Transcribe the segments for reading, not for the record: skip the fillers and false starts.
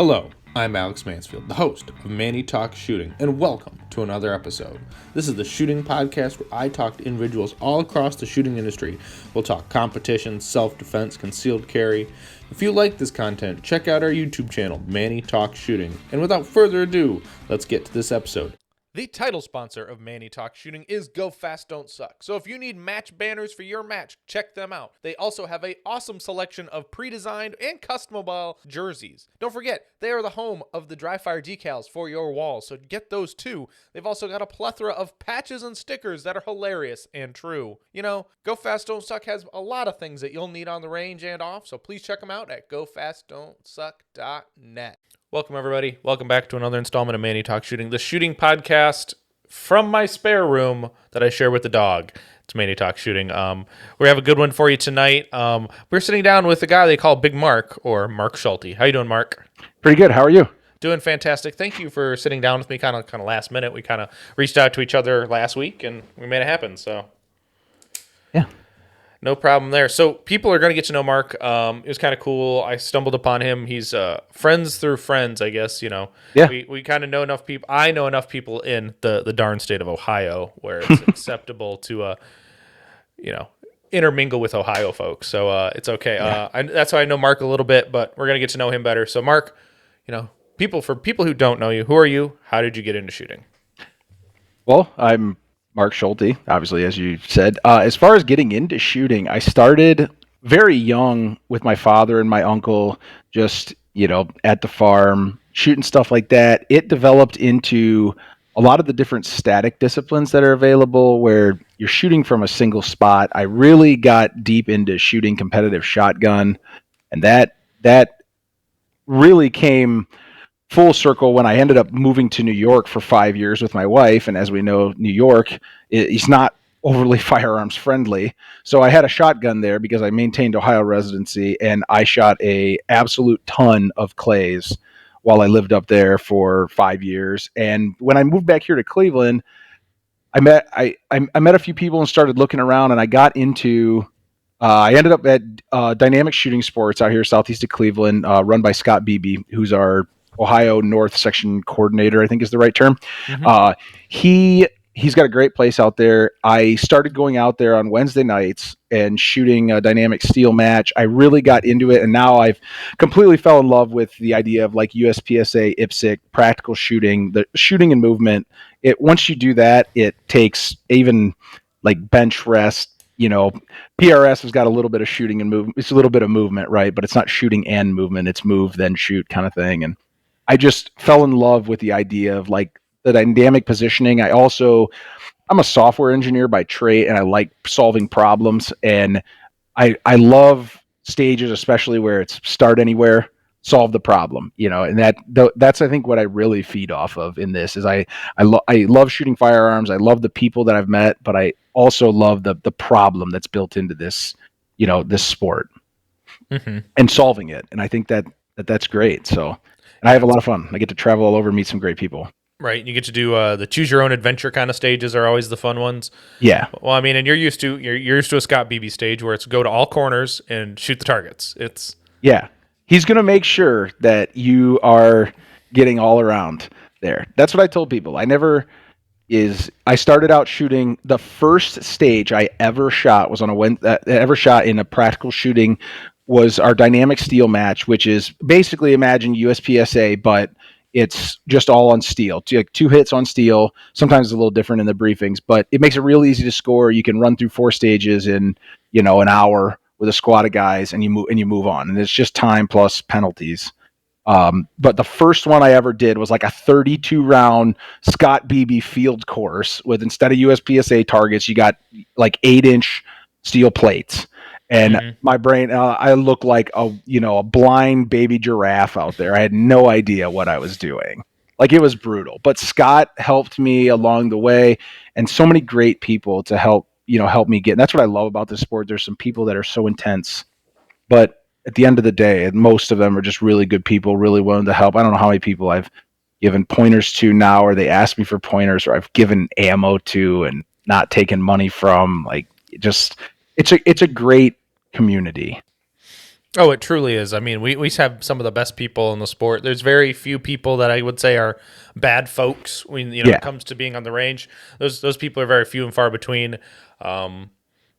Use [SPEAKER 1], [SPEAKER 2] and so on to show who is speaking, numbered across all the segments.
[SPEAKER 1] Hello, I'm Alex Mansfield, the host of Manny Talks Shooting, and welcome to another episode. This is the shooting podcast where I talk to individuals all across the shooting industry. We'll talk competition, self-defense, concealed carry. If you like this content, check out our YouTube channel, Manny Talks Shooting. And without further ado, let's get to this episode. The title sponsor of Manny Talks Shooting is Go Fast Don't Suck. So if you need match banners for your match, check them out. They also have an awesome selection of pre-designed and customable jerseys. Don't forget, they are the home of the dry fire decals for your walls, so get those too. They've also got a plethora of patches and stickers that are hilarious and true. You know, Go Fast Don't Suck has a lot of things that you'll need on the range and off, so please check them out at gofastdon'tsuck.net. Welcome, everybody. Welcome back to another installment of Manny Talks Shooting, the shooting podcast from my spare room that I share with the dog. It's Manny Talks Shooting. We have a good one for you tonight. We're sitting down with a guy they call Big Marc, or Marc Schulte. How you doing, Marc?
[SPEAKER 2] Pretty good. How are you?
[SPEAKER 1] Doing fantastic. Thank you for sitting down with me kind of last minute. We kind of reached out to each other last week, and we made it happen. So,
[SPEAKER 2] yeah.
[SPEAKER 1] No problem there. So people are going to get to know Marc. It was kind of cool. I stumbled upon him. He's friends through friends, I guess. You know,
[SPEAKER 2] yeah.
[SPEAKER 1] We kind of know enough people. I know enough people in the darn state of Ohio where it's acceptable to, intermingle with Ohio folks. So it's okay. Yeah. That's how I know Marc a little bit, but we're going to get to know him better. So Marc, for people who don't know you, who are you? How did you get into shooting?
[SPEAKER 2] Well, I'm Marc Schulte, obviously, as you said. As far as getting into shooting, I started very young with my father and my uncle, just, at the farm, shooting stuff like that. It developed into a lot of the different static disciplines that are available where you're shooting from a single spot. I really got deep into shooting competitive shotgun, and that really came full circle when I ended up moving to New York for 5 years with my wife. And as we know, New York is not overly firearms friendly. So I had a shotgun there because I maintained Ohio residency, and I shot a absolute ton of clays while I lived up there for 5 years. And when I moved back here to Cleveland, I met a few people and started looking around, and I got into I ended up at Dynamic Shooting Sports out here southeast of Cleveland, run by Scott Beebe, who's our Ohio North Section Coordinator, I think is the right term. Mm-hmm. He's got a great place out there. I started going out there on Wednesday nights and shooting a dynamic steel match. I really got into it, and now I've completely fell in love with the idea of like USPSA, IPSC, practical shooting, the shooting and movement. Once you do that, it takes even like bench rest. PRS has got a little bit of shooting and movement. It's a little bit of movement, right? But it's not shooting and movement. It's move, then shoot kind of thing. And I just fell in love with the idea of like the dynamic positioning. I'm a software engineer by trade, and I like solving problems. And I love stages, especially where it's start anywhere, solve the problem, and that's, I think, what I really feed off of in this is I love shooting firearms. I love the people that I've met, but I also love the problem that's built into this, this sport, mm-hmm. and solving it. And I think that's great. So, and I have a lot of fun. I get to travel all over and meet some great people.
[SPEAKER 1] Right. You get to do the choose your own adventure kind of stages are always the fun ones.
[SPEAKER 2] Yeah.
[SPEAKER 1] Well, I mean, and you're used to a Scott Beebe stage where it's go to all corners and shoot the targets.
[SPEAKER 2] Yeah. He's going to make sure that you are getting all around there. That's what I told people. I started out shooting. The first stage I ever shot was ever shot in a practical shooting was our dynamic steel match, which is basically imagine USPSA, but it's just all on steel. Like 2 hits on steel. Sometimes it's a little different in the briefings, but it makes it real easy to score. You can run through 4 stages in, an hour with a squad of guys, and you move on. And it's just time plus penalties. But the first one I ever did was like a 32 round Scott Beebe field course with, instead of USPSA targets, you got like 8-inch steel plates. And mm-hmm. my brain, I looked like a blind baby giraffe out there. I had no idea what I was doing. Like, it was brutal. But Scott helped me along the way, and so many great people to help me get. And that's what I love about this sport. There's some people that are so intense, but at the end of the day, most of them are just really good people, really willing to help. I don't know how many people I've given pointers to now, or they ask me for pointers, or I've given ammo to and not taken money from. Like, just it's a great community.
[SPEAKER 1] Oh, it truly is. I mean, we have some of the best people in the sport. There's very few people that I would say are bad folks when it
[SPEAKER 2] Yeah.
[SPEAKER 1] comes to being on the range. Those people are very few and far between.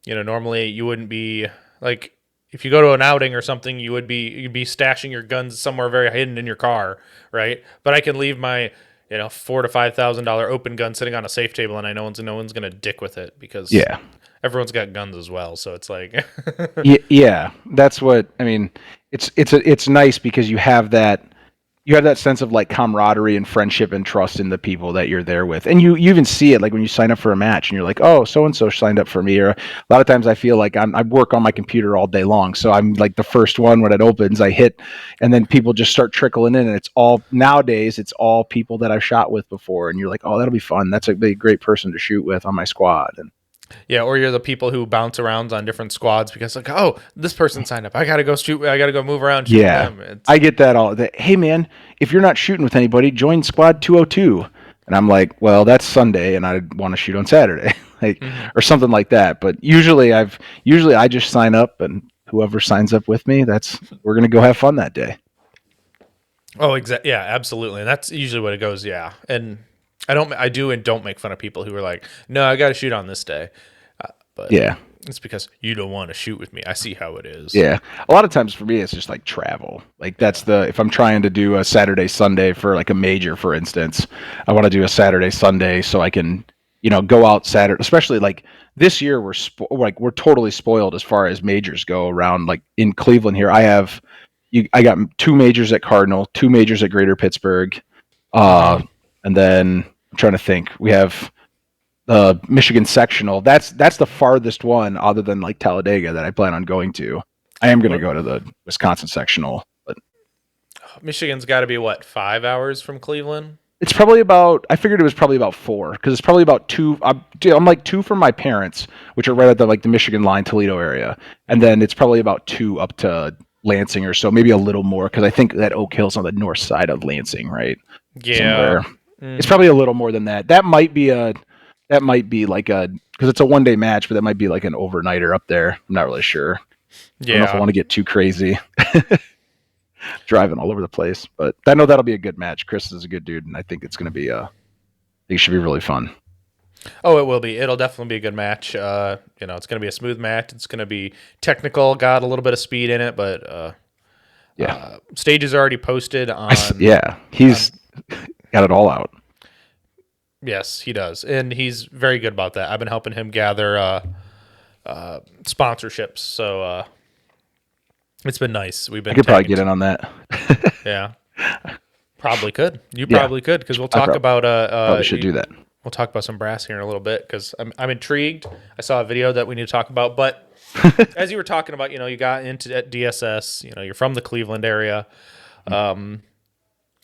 [SPEAKER 1] Normally you wouldn't be like if you go to an outing or something, you'd be stashing your guns somewhere very hidden in your car, right? But I can leave my $4,000 to $5,000 open gun sitting on a safe table, and I know no one's gonna dick with it because
[SPEAKER 2] Yeah.
[SPEAKER 1] everyone's got guns as well. So it's like,
[SPEAKER 2] Yeah, yeah, that's what I mean. It's nice because you have that sense of like camaraderie and friendship and trust in the people that you're there with, and you even see it like when you sign up for a match and you're like, oh, so and so signed up for me. Or a lot of times I feel like I work on my computer all day long, so I'm like the first one when it opens, I hit, and then people just start trickling in, and it's all nowadays it's all people that I've shot with before, and you're like, oh, that'll be fun. That's be a great person to shoot with on my squad, and
[SPEAKER 1] yeah, or you're the people who bounce around on different squads because like, oh, this person signed up. I gotta go shoot. I gotta go move around, shoot with
[SPEAKER 2] yeah,
[SPEAKER 1] them. It's
[SPEAKER 2] I get that all. That hey man, if you're not shooting with anybody, join Squad 202. And I'm like, well, that's Sunday, and I want to shoot on Saturday, like
[SPEAKER 1] Mhm.
[SPEAKER 2] or something like that. But usually I just sign up, and whoever signs up with me, we're gonna go have fun that day.
[SPEAKER 1] Oh, exactly. Yeah, absolutely. And that's usually what it goes. Yeah, and I do and don't make fun of people who are like, no, I got to shoot on this day, but
[SPEAKER 2] Yeah,
[SPEAKER 1] it's because you don't want to shoot with me. I see how it is.
[SPEAKER 2] yeah. A lot of times for me, it's just like travel. Like that's the if I'm trying to do a Saturday Sunday for like a major, for instance, I want to do a Saturday Sunday so I can go out Saturday. Especially like this year, we're totally spoiled as far as majors go around. Like in Cleveland here, I got two majors at Cardinal, two majors at Greater Pittsburgh,
[SPEAKER 1] Hmm.
[SPEAKER 2] and then I'm trying to think. We have Michigan sectional. That's the farthest one other than like Talladega that I plan on going to. I am going to
[SPEAKER 1] What
[SPEAKER 2] go to the Wisconsin sectional, but
[SPEAKER 1] Michigan's got to be what 5 hours from Cleveland.
[SPEAKER 2] it's probably about. I figured it was probably about four because it's probably about two. I'm like two from my parents, which are right at the Michigan line, Toledo area, and then it's probably about two up to Lansing or so, maybe a little more because I think that Oak Hill's on the north side of Lansing, right?
[SPEAKER 1] Yeah.
[SPEAKER 2] Somewhere. It's
[SPEAKER 1] Hmm.
[SPEAKER 2] probably a little more than that. That might be like a because it's a 1 day match, but that might be like an overnighter up there. I'm not really sure. I don't know if I
[SPEAKER 1] Yeah.
[SPEAKER 2] want to get too crazy driving all over the place, but I know that'll be a good match. Chris is a good dude, and I think it's going to be I think it should be really fun.
[SPEAKER 1] Oh, it will be. It'll definitely be a good match. It's going to be a smooth match. It's going to be technical. Got a little bit of speed in it, but
[SPEAKER 2] Yeah,
[SPEAKER 1] stages are already posted
[SPEAKER 2] yeah,
[SPEAKER 1] on.
[SPEAKER 2] he's got it all out.
[SPEAKER 1] Yes, he does, and he's very good about that. I've been helping him gather sponsorships, so it's been nice. We've
[SPEAKER 2] I
[SPEAKER 1] been
[SPEAKER 2] could probably
[SPEAKER 1] tagging.
[SPEAKER 2] get in on that.
[SPEAKER 1] Yeah, probably could. You
[SPEAKER 2] Yeah,
[SPEAKER 1] probably could because we'll
[SPEAKER 2] I
[SPEAKER 1] talk about
[SPEAKER 2] probably should do that.
[SPEAKER 1] we'll talk about some brass here in a little bit because I'm intrigued. I saw a video that we need to talk about, but as you were talking about, you got into at DSS. You're from the Cleveland area.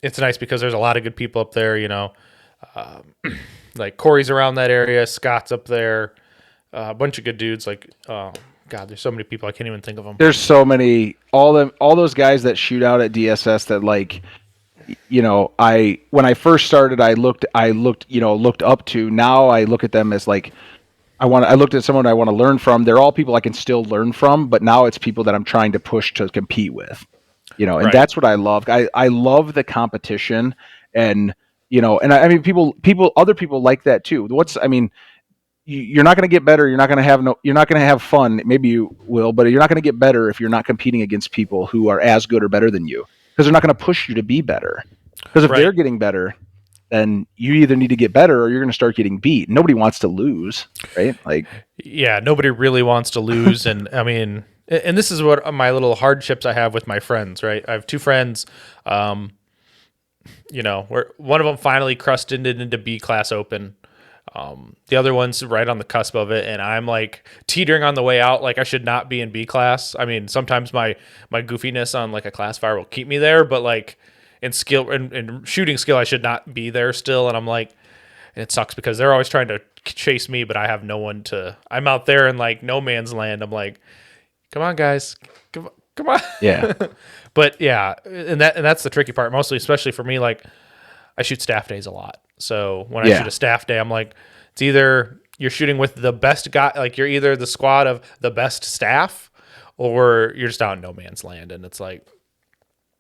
[SPEAKER 1] It's nice because there's a lot of good people up there. Like Corey's around that area, Scott's up there, a bunch of good dudes. Like, oh God, there's so many people I can't even think of them.
[SPEAKER 2] There's so many all those guys that shoot out at DSS that like I when I first started looked up to. Now I look at them as like I looked at someone I want to learn from. They're all people I can still learn from, but now it's people that I'm trying to push to compete with. And
[SPEAKER 1] Right,
[SPEAKER 2] that's what I love. I love the competition, and I mean other people like that too. You're not going to get better. You're not going to have fun. Maybe you will, but you're not going to get better if you're not competing against people who are as good or better than you, because they're not going to push you to be better. Because if they're
[SPEAKER 1] right.
[SPEAKER 2] getting better, then you either need to get better or you're going to start getting beat. Nobody wants to lose, right? Like,
[SPEAKER 1] Yeah, nobody really wants to lose, and I mean, and this is what my little hardships I have with my friends. Right, I have two friends. Where one of them finally crusted into B class open. The other one's right on the cusp of it, and I'm like teetering on the way out. Like I should not be in B class. I mean, sometimes my goofiness on like a class fire will keep me there, but like in skill and shooting skill, I should not be there still. And I'm like, and it sucks because they're always trying to chase me, but I have no one to. I'm out there in like no man's land. I'm like, come on, guys, come on.
[SPEAKER 2] yeah,
[SPEAKER 1] But yeah, and that's the tricky part, mostly, especially for me. Like I shoot staff days a lot. So when I shoot
[SPEAKER 2] yeah,
[SPEAKER 1] a staff day, I'm like, it's either you're shooting with the best guy, like you're either the squad of the best staff, or you're just out in no man's land, and it's like,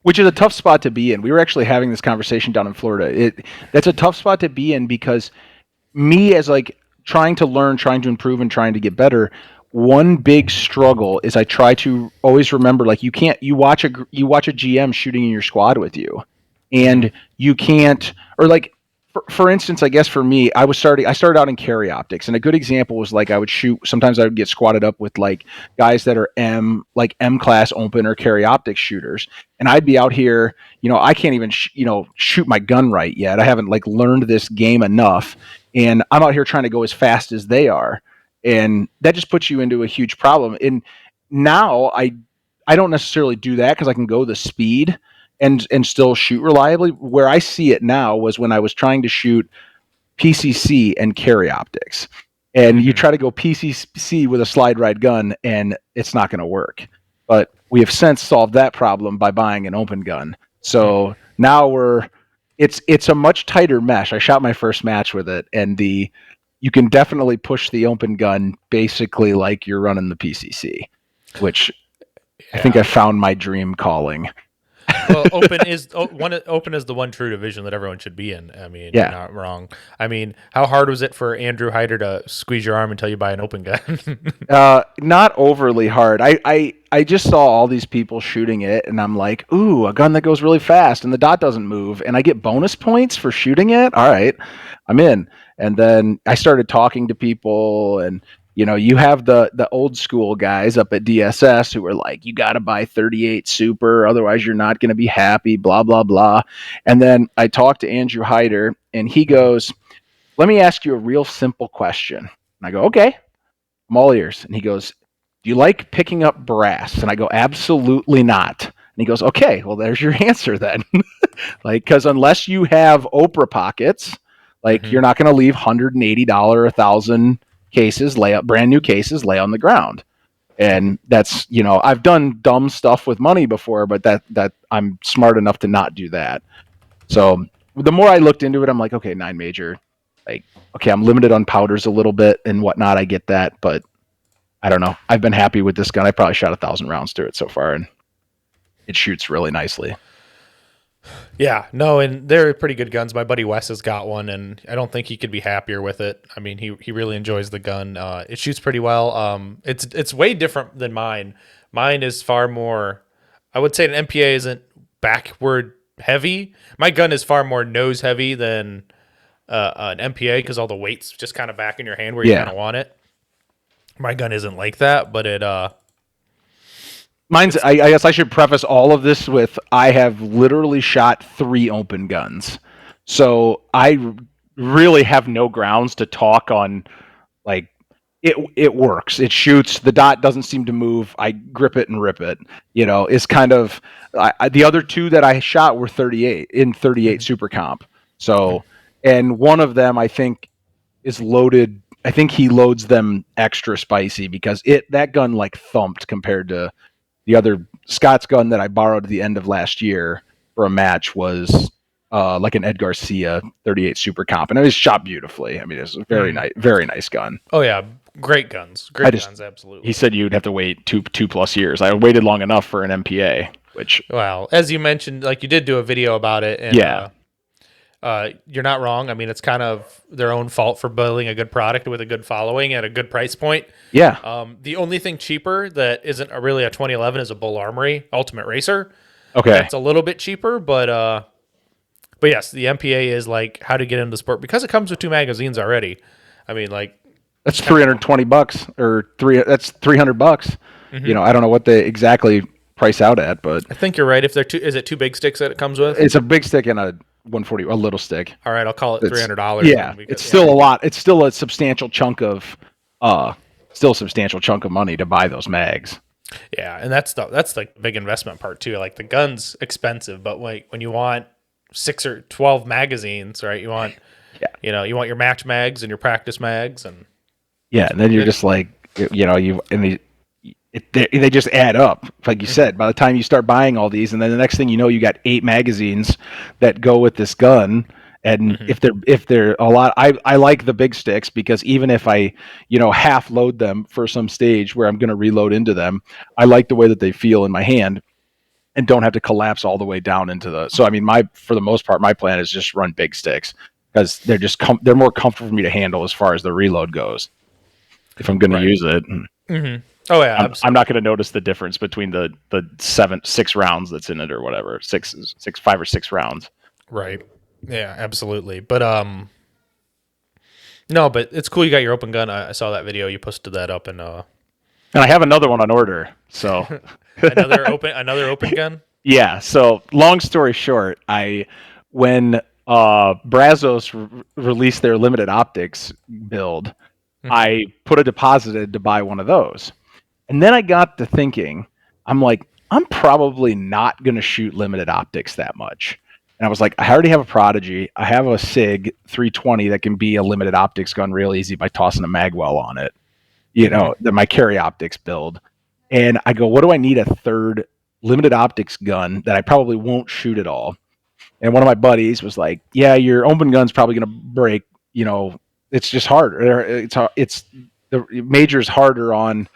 [SPEAKER 2] Which is a tough spot to be in. We were actually having this conversation down in Florida. That's a tough spot to be in because me as like trying to learn, trying to improve, and trying to get better. One big struggle is I try to always remember like you watch a GM shooting in your squad with you,
[SPEAKER 1] mm-hmm,
[SPEAKER 2] and you can't or like for instance, I guess for me, I started out in carry optics, and a good example was like I would shoot. Sometimes I would get squatted up with like guys that are M class open or carry optics shooters, and I'd be out here. I can't even shoot my gun right yet. I haven't like learned this game enough, and I'm out here trying to go as fast as they are, and that just puts you into a huge problem. And now I don't necessarily do that because I can go the speed and still shoot reliably. Where I see it now was when I was trying to shoot PCC and carry optics. And you
[SPEAKER 1] mm-hmm.
[SPEAKER 2] try to go PCC with a slide ride gun, and it's not going to work. But we have since solved that problem by buying an open gun. So now it's a much tighter mesh. I shot my first match with it, and you can definitely push the open gun basically like you're running the PCC, which I think I found my dream calling.
[SPEAKER 1] Well, open is the one true division that everyone should be in. I mean, you're not wrong. I mean, how hard was it for Andrew Hyder to squeeze your arm until you buy an open gun?
[SPEAKER 2] Not overly hard. I just saw all these people shooting it, and I'm like, ooh, a gun that goes really fast, and the dot doesn't move, and I get bonus points for shooting it. All right, I'm in. And then I started talking to people, and you have the old school guys up at DSS who are like, you got to buy 38 Super, otherwise you're not going to be happy, blah, blah, blah. And then I talked to Andrew Hyder, and he goes, let me ask you a real simple question. And I go, okay, I'm all ears. And he goes, do you like picking up brass? And I go, absolutely not. And he goes, okay, well, there's your answer then. Like, because unless you have Oprah pockets, like you're not going to leave $180, $1,000 cases, brand new cases, lay on the ground. And that's, I've done dumb stuff with money before, but that I'm smart enough to not do that. So the more I looked into it, I'm like, okay, 9 major, like, okay, I'm limited on powders a little bit and whatnot. I get that, but I don't know. I've been happy with this gun. I probably shot 1,000 rounds through it so far, and it shoots really nicely.
[SPEAKER 1] Yeah, no, and they're pretty good guns. My buddy Wes has got one, and I don't think he could be happier with it. I mean, he really enjoys the gun. It shoots pretty well. It's way different than mine. Mine is far more. I would say an MPA isn't backward heavy. My gun is far more nose heavy than an MPA because all the weight's just kind of back in your hand where you kind of want it. My gun isn't like that, but it.
[SPEAKER 2] I guess I should preface all of this with I have literally shot 3 open guns. So I really have no grounds to talk on, like, it works. It shoots. The dot doesn't seem to move. I grip it and rip it. It's kind of the other 2 that I shot were 38 Super Comp. So, and one of them I think is loaded. I think he loads them extra spicy because that gun like thumped compared to the other Scott's gun that I borrowed at the end of last year for a match was like an Ed Garcia 38 Super Comp, and it was shot beautifully. I mean, it's a very nice gun.
[SPEAKER 1] Oh yeah, great guns, guns, absolutely.
[SPEAKER 2] He said you'd have to wait two plus years. I waited long enough for an MPA, which
[SPEAKER 1] well, as you mentioned, like you did do a video about it, and you're not wrong. I mean, it's kind of their own fault for building a good product with a good following at a good price point.
[SPEAKER 2] Yeah.
[SPEAKER 1] The only thing cheaper that isn't really a 2011 is a Bull Armory Ultimate Racer.
[SPEAKER 2] Okay.
[SPEAKER 1] That's a little bit cheaper, but yes, the MPA is like how to get into the sport because it comes with 2 magazines already. I mean, like
[SPEAKER 2] that's $320 or that's $300. Mm-hmm. I don't know what they exactly price out at, but
[SPEAKER 1] I think you're right. If is it 2 big sticks that it comes with?
[SPEAKER 2] It's a big stick and a 140, a little stick.
[SPEAKER 1] All right, I'll call it $300.
[SPEAKER 2] Yeah, it's still a lot. It's still a substantial chunk of, money to buy those mags.
[SPEAKER 1] Yeah, and that's the big investment part too. Like the gun's expensive, but when you want 6 or 12 magazines, right? You want, you want your match mags and your practice mags, and
[SPEAKER 2] and then you're just like, they just add up, like you said. By the time you start buying all these, and then the next thing you know, you got 8 magazines that go with this gun, And
[SPEAKER 1] Mhm.
[SPEAKER 2] if they're a lot, I like the big sticks because even if I, half load them for some stage where I'm going to reload into them, I like the way that they feel in my hand and don't have to collapse all the way down into the. So I mean, for the most part, my plan is just run big sticks because they're just they're more comfortable for me to handle as far as the reload goes. If I'm going to
[SPEAKER 1] Right.
[SPEAKER 2] use it,
[SPEAKER 1] Mhm. Oh yeah,
[SPEAKER 2] I'm not
[SPEAKER 1] absolutely.
[SPEAKER 2] going to notice the difference between the 6 rounds that's in it or whatever, 5 or 6 rounds.
[SPEAKER 1] Right. Yeah, absolutely. But no, but it's cool you got your open gun. I saw that video you posted that up, and
[SPEAKER 2] And I have another one on order. So
[SPEAKER 1] another open gun.
[SPEAKER 2] yeah. So long story short, when Brazos released their limited optics build,
[SPEAKER 1] Hmm.
[SPEAKER 2] I put a deposit in to buy one of those. And then I got to thinking, I'm like, I'm probably not going to shoot limited optics that much. And I was like, I already have a Prodigy. I have a SIG 320 that can be a limited optics gun real easy by tossing a magwell on it.
[SPEAKER 1] Hmm.
[SPEAKER 2] My carry optics build. And I go, what do I need a third limited optics gun that I probably won't shoot at all? And one of my buddies was like, yeah, your open gun's probably going to break. It's just harder. It's the major's harder on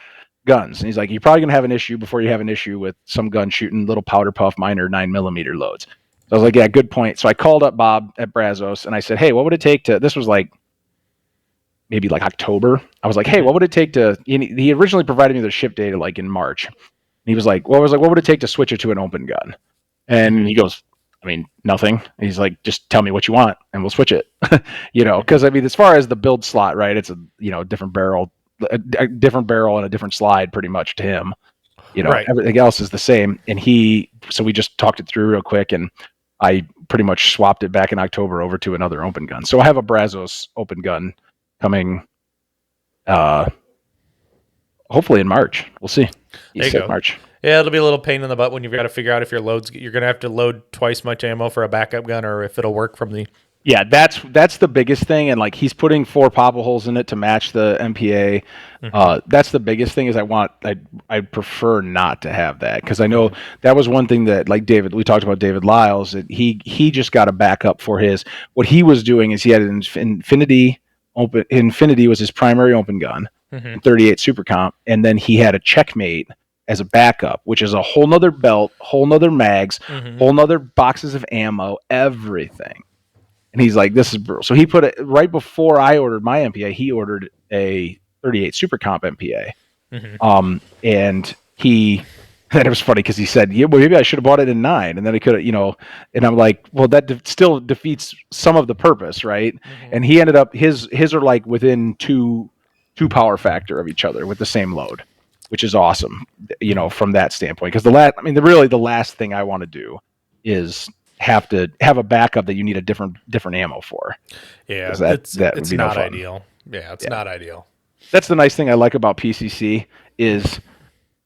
[SPEAKER 2] guns. And he's like, you're probably going to have an issue before you have an issue with some gun shooting little powder puff minor 9mm loads. So I was like, yeah, good point. So I called up Bob at Brazos and I said, hey, what would it take to, this was like maybe like October. I was like, hey,
[SPEAKER 1] Hmm.
[SPEAKER 2] what would it take to, he originally provided me the ship data like in March. And he was like, what would it take to switch it to an open gun? And
[SPEAKER 1] Hmm.
[SPEAKER 2] he goes, I mean, nothing. And he's like, just tell me what you want and we'll switch it.
[SPEAKER 1] Hmm.
[SPEAKER 2] Because I mean, as far as the build slot, right, it's a, different barrel, a different barrel and a different slide pretty much to him.
[SPEAKER 1] Right.
[SPEAKER 2] Everything else is the same. And so we just talked it through real quick and I pretty much swapped it back in October over to another open gun. So I have a Brazos open gun coming, uh, hopefully in March. We'll see. He
[SPEAKER 1] There you
[SPEAKER 2] said
[SPEAKER 1] go.
[SPEAKER 2] March.
[SPEAKER 1] Yeah, it'll be a little pain in the butt when you've got to figure out if you're gonna have to load twice much ammo for a backup gun, or if it'll work from the.
[SPEAKER 2] Yeah, that's the biggest thing, and like he's putting 4 popple holes in it to match the MPA.
[SPEAKER 1] Hmm.
[SPEAKER 2] That's the biggest thing. Is I prefer not to have that because I know
[SPEAKER 1] Hmm.
[SPEAKER 2] that was one thing that like we talked about David Lyles. That he just got a backup for his. What he was doing is he had an Infinity open. Infinity was his primary open gun,
[SPEAKER 1] Hmm.
[SPEAKER 2] and 38 Super Comp, and then he had a Checkmate as a backup, which is a whole nother belt, whole nother mags,
[SPEAKER 1] Hmm.
[SPEAKER 2] whole nother boxes of ammo, everything. And he's like, this is brutal. So he put it right before I ordered my MPA, he ordered a 38 Super Comp MPA.
[SPEAKER 1] Hmm.
[SPEAKER 2] And and it was funny because he said, yeah, well, maybe I should have bought it in 9. And then he could have, and I'm like, well, that still defeats some of the purpose, right?
[SPEAKER 1] Hmm.
[SPEAKER 2] And he ended up, his are like within two power factor of each other with the same load, which is awesome,
[SPEAKER 1] Hmm.
[SPEAKER 2] from that standpoint. Because the last thing I want to do is have to have a backup that you need a different ammo for because
[SPEAKER 1] Yeah,
[SPEAKER 2] that would
[SPEAKER 1] it's
[SPEAKER 2] be no
[SPEAKER 1] not
[SPEAKER 2] fun.
[SPEAKER 1] ideal. Yeah, it's
[SPEAKER 2] Yeah,
[SPEAKER 1] not ideal.
[SPEAKER 2] that's the nice thing I like about PCC is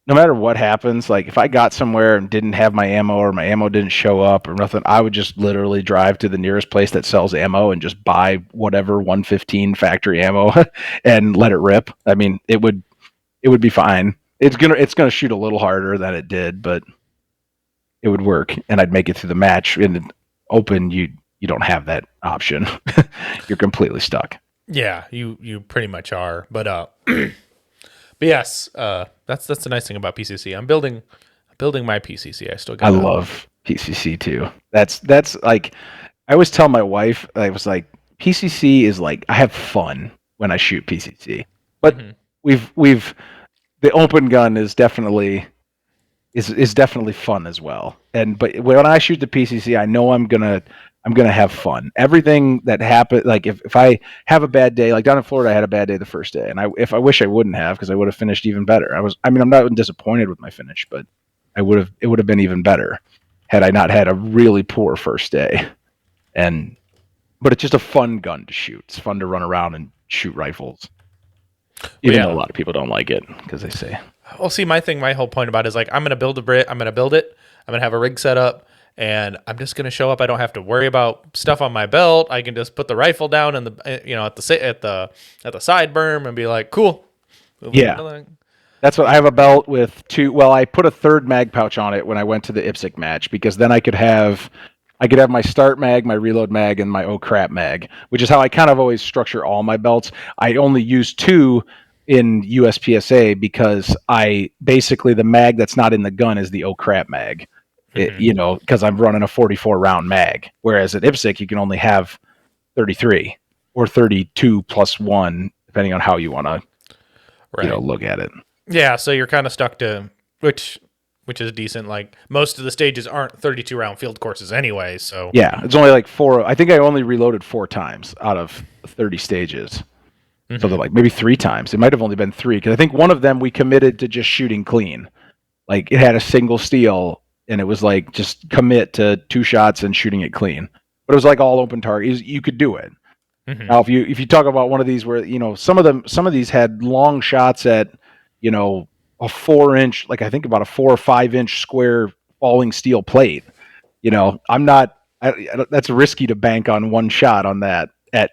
[SPEAKER 2] no matter what happens, like if I got somewhere and didn't have my ammo or my ammo didn't show up or nothing, I would just literally drive to the nearest place that sells ammo and just buy whatever 115 factory ammo and let it rip. I mean, it would be fine. It's gonna shoot a little harder than it did, but it would work, and I'd make it through the match. In the open, you don't have that option. You're completely stuck.
[SPEAKER 1] Yeah, you pretty much are. But yes, that's the nice thing about PCC. I'm building my PCC. I still
[SPEAKER 2] I
[SPEAKER 1] gotta.
[SPEAKER 2] love PCC too. That's like I always tell my wife. I was like, PCC is like I have fun when I shoot PCC, but
[SPEAKER 1] Hmm.
[SPEAKER 2] we've the open gun is definitely fun as well. But when I shoot the PCC, I know I'm gonna have fun. Everything that happened, like if I have a bad day, like down in Florida, I had a bad day the first day, and I wish I wouldn't have because I would have finished even better. I'm not disappointed with my finish, but it would have been even better had I not had a really poor first day. And but it's just a fun gun to shoot. It's fun to run around and shoot rifles,
[SPEAKER 1] Well,
[SPEAKER 2] even though a
[SPEAKER 1] yeah.
[SPEAKER 2] lot of people don't like it because they say,
[SPEAKER 1] Well, see, my whole point about it is like I'm gonna build a Brit. I'm gonna build it. I'm gonna have a rig set up, and I'm just gonna show up. I don't have to worry about stuff on my belt. I can just put the rifle down and at the side berm and be like, cool. Move on
[SPEAKER 2] yeah,
[SPEAKER 1] to the.
[SPEAKER 2] that's what I have a belt with two. Well, I put a third mag pouch on it when I went to the IPSC match because then I could have my start mag, my reload mag, and my oh crap mag, which is how I kind of always structure all my belts. I only use two in USPSA because I basically the mag that's not in the gun is the oh crap mag. Because I'm running a 44 round mag, whereas at IPSC you can only have 33 or 32 plus one, depending on how you want to,
[SPEAKER 1] Right.
[SPEAKER 2] look at it.
[SPEAKER 1] Yeah, so you're kind of stuck to which is decent. Like most of the stages aren't 32 round field courses anyway, so
[SPEAKER 2] Yeah, it's only like four. I think I only reloaded 4 times out of 30 stages. So they're like maybe 3 times. It might have only been three because I think one of them we committed to just shooting clean. Like it had a single steel and it was like just commit to 2 shots and shooting it clean. But it was like all open target. You could do it. Now if you talk about one of these where some of these had long shots at a 4 inch, like I think about a 4 or 5 inch square falling steel plate. I'm not. That's risky to bank on one shot on that at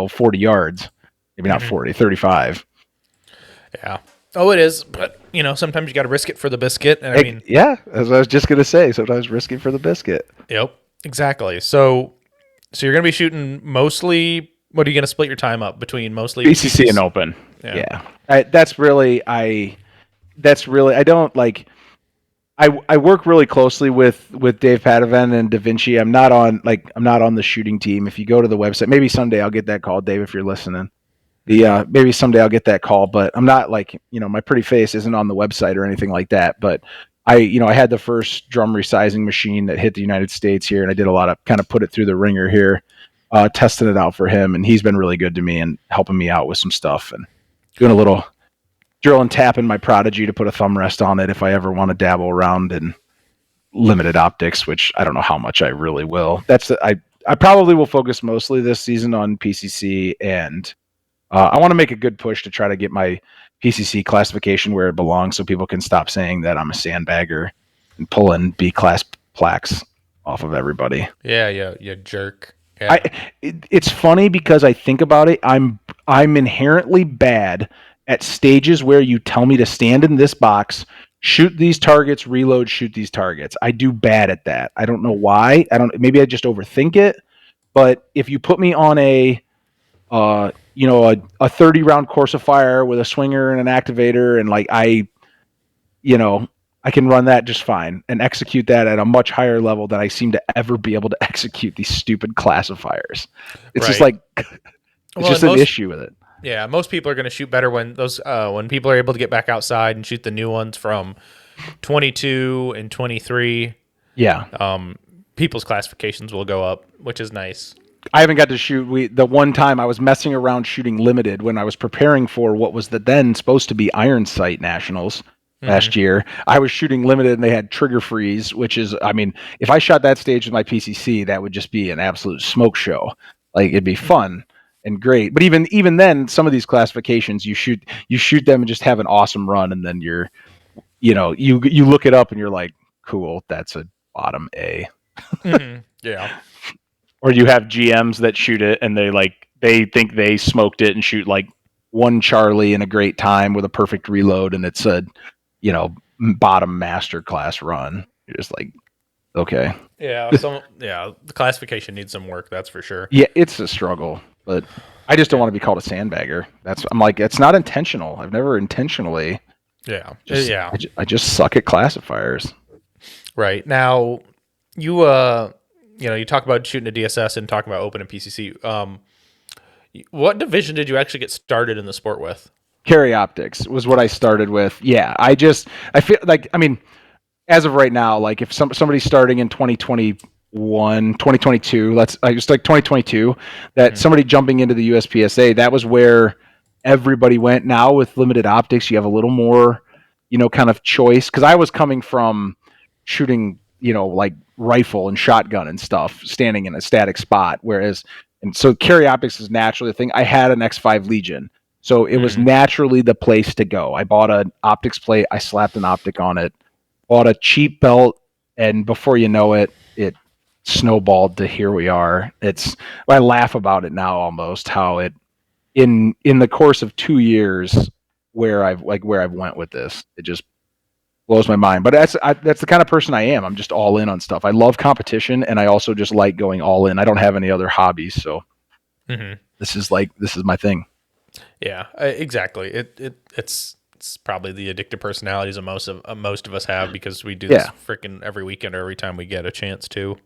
[SPEAKER 2] 40 yards, maybe not 40, 35.
[SPEAKER 1] yeah. Oh, it is, but sometimes you got to risk it for the biscuit. And I mean,
[SPEAKER 2] Yeah, as I was just gonna say, sometimes risky for the biscuit.
[SPEAKER 1] yep, exactly. So you're gonna be shooting mostly. What are you gonna split your time up between mostly
[SPEAKER 2] BCC and open.
[SPEAKER 1] Yeah.
[SPEAKER 2] That's really I don't like. I work really closely with Dave Padovan and Da Vinci. I'm not on the shooting team. If you go to the website, maybe someday I'll get that call, Dave, if you're listening. Maybe someday I'll get that call, but I'm not my pretty face isn't on the website or anything like that. But I had the first drum resizing machine that hit the United States here, and I did a lot of kind of put it through the ringer here, testing it out for him, and he's been really good to me and helping me out with some stuff and doing a little drill and tap in my Prodigy to put a thumb rest on it if I ever want to dabble around in limited optics, which I don't know how much I really will. I probably will focus mostly this season on PCC, and I want to make a good push to try to get my PCC classification where it belongs so people can stop saying that I'm a sandbagger and pulling B class plaques off of everybody.
[SPEAKER 1] Yeah, you jerk. Yeah.
[SPEAKER 2] It's funny because I think about it. I'm inherently bad at stages where you tell me to stand in this box, shoot these targets, reload, shoot these targets. I do bad at that. I don't know why. Maybe I just overthink it. But if you put me on a 30 round course of fire with a swinger and an activator, and I can run that just fine and execute that at a much higher level than I seem to ever be able to execute these stupid classifiers. It's just like it's just an issue with it.
[SPEAKER 1] Yeah, most people are going to shoot better when people are able to get back outside and shoot the new ones from 22 and 23.
[SPEAKER 2] Yeah.
[SPEAKER 1] People's classifications will go up, which is nice.
[SPEAKER 2] I haven't got to shoot. The one time I was messing around shooting limited when I was preparing for what was then supposed to be Iron Sight Nationals last year. I was shooting limited and they had trigger freeze, which is, if I shot that stage with my PCC, that would just be an absolute smoke show. Like it'd be fun and great. But even then, some of these classifications, you shoot them and just have an awesome run, and then you look it up and you're like, cool, that's a bottom A.
[SPEAKER 1] Yeah.
[SPEAKER 2] Or you have GMs that shoot it and they think they smoked it and shoot like one Charlie in a great time with a perfect reload, and it's a bottom master class run. You're just like, okay.
[SPEAKER 1] Yeah. The classification needs some work. That's for sure.
[SPEAKER 2] Yeah, it's a struggle, but I just don't want to be called a sandbagger. I'm like, it's not intentional. I've never intentionally.
[SPEAKER 1] Yeah.
[SPEAKER 2] I just suck at classifiers.
[SPEAKER 1] Right. Now, you talk about shooting a DSS and talk about open and PCC. What division did you actually get started in the sport with?
[SPEAKER 2] Carry optics was what I started with. Yeah, I feel like, as of right now, like if somebody's starting in 2021, 2022, just like 2022, that somebody jumping into the USPSA, that was where everybody went. Now with limited optics, you have a little more, kind of choice. Because I was coming from shooting, like rifle and shotgun and stuff, standing in a static spot. And so carry optics is naturally the thing. I had an X5 Legion, so it was naturally the place to go. I bought an optics plate. I slapped an optic on it, bought a cheap belt, and before you know it, it snowballed to here we are. I laugh about it now almost, how it in the course of 2 years where I've went with this. It just blows my mind. But that's the kind of person I am. I'm just all in on stuff. I love competition, and I also just like going all in. I don't have any other hobbies, so
[SPEAKER 3] Mm-hmm.
[SPEAKER 2] this is my thing.
[SPEAKER 3] Yeah, exactly. It's probably the addictive personalities of most of us have because we do this
[SPEAKER 2] Yeah.
[SPEAKER 3] freaking every weekend or every time we get a chance to.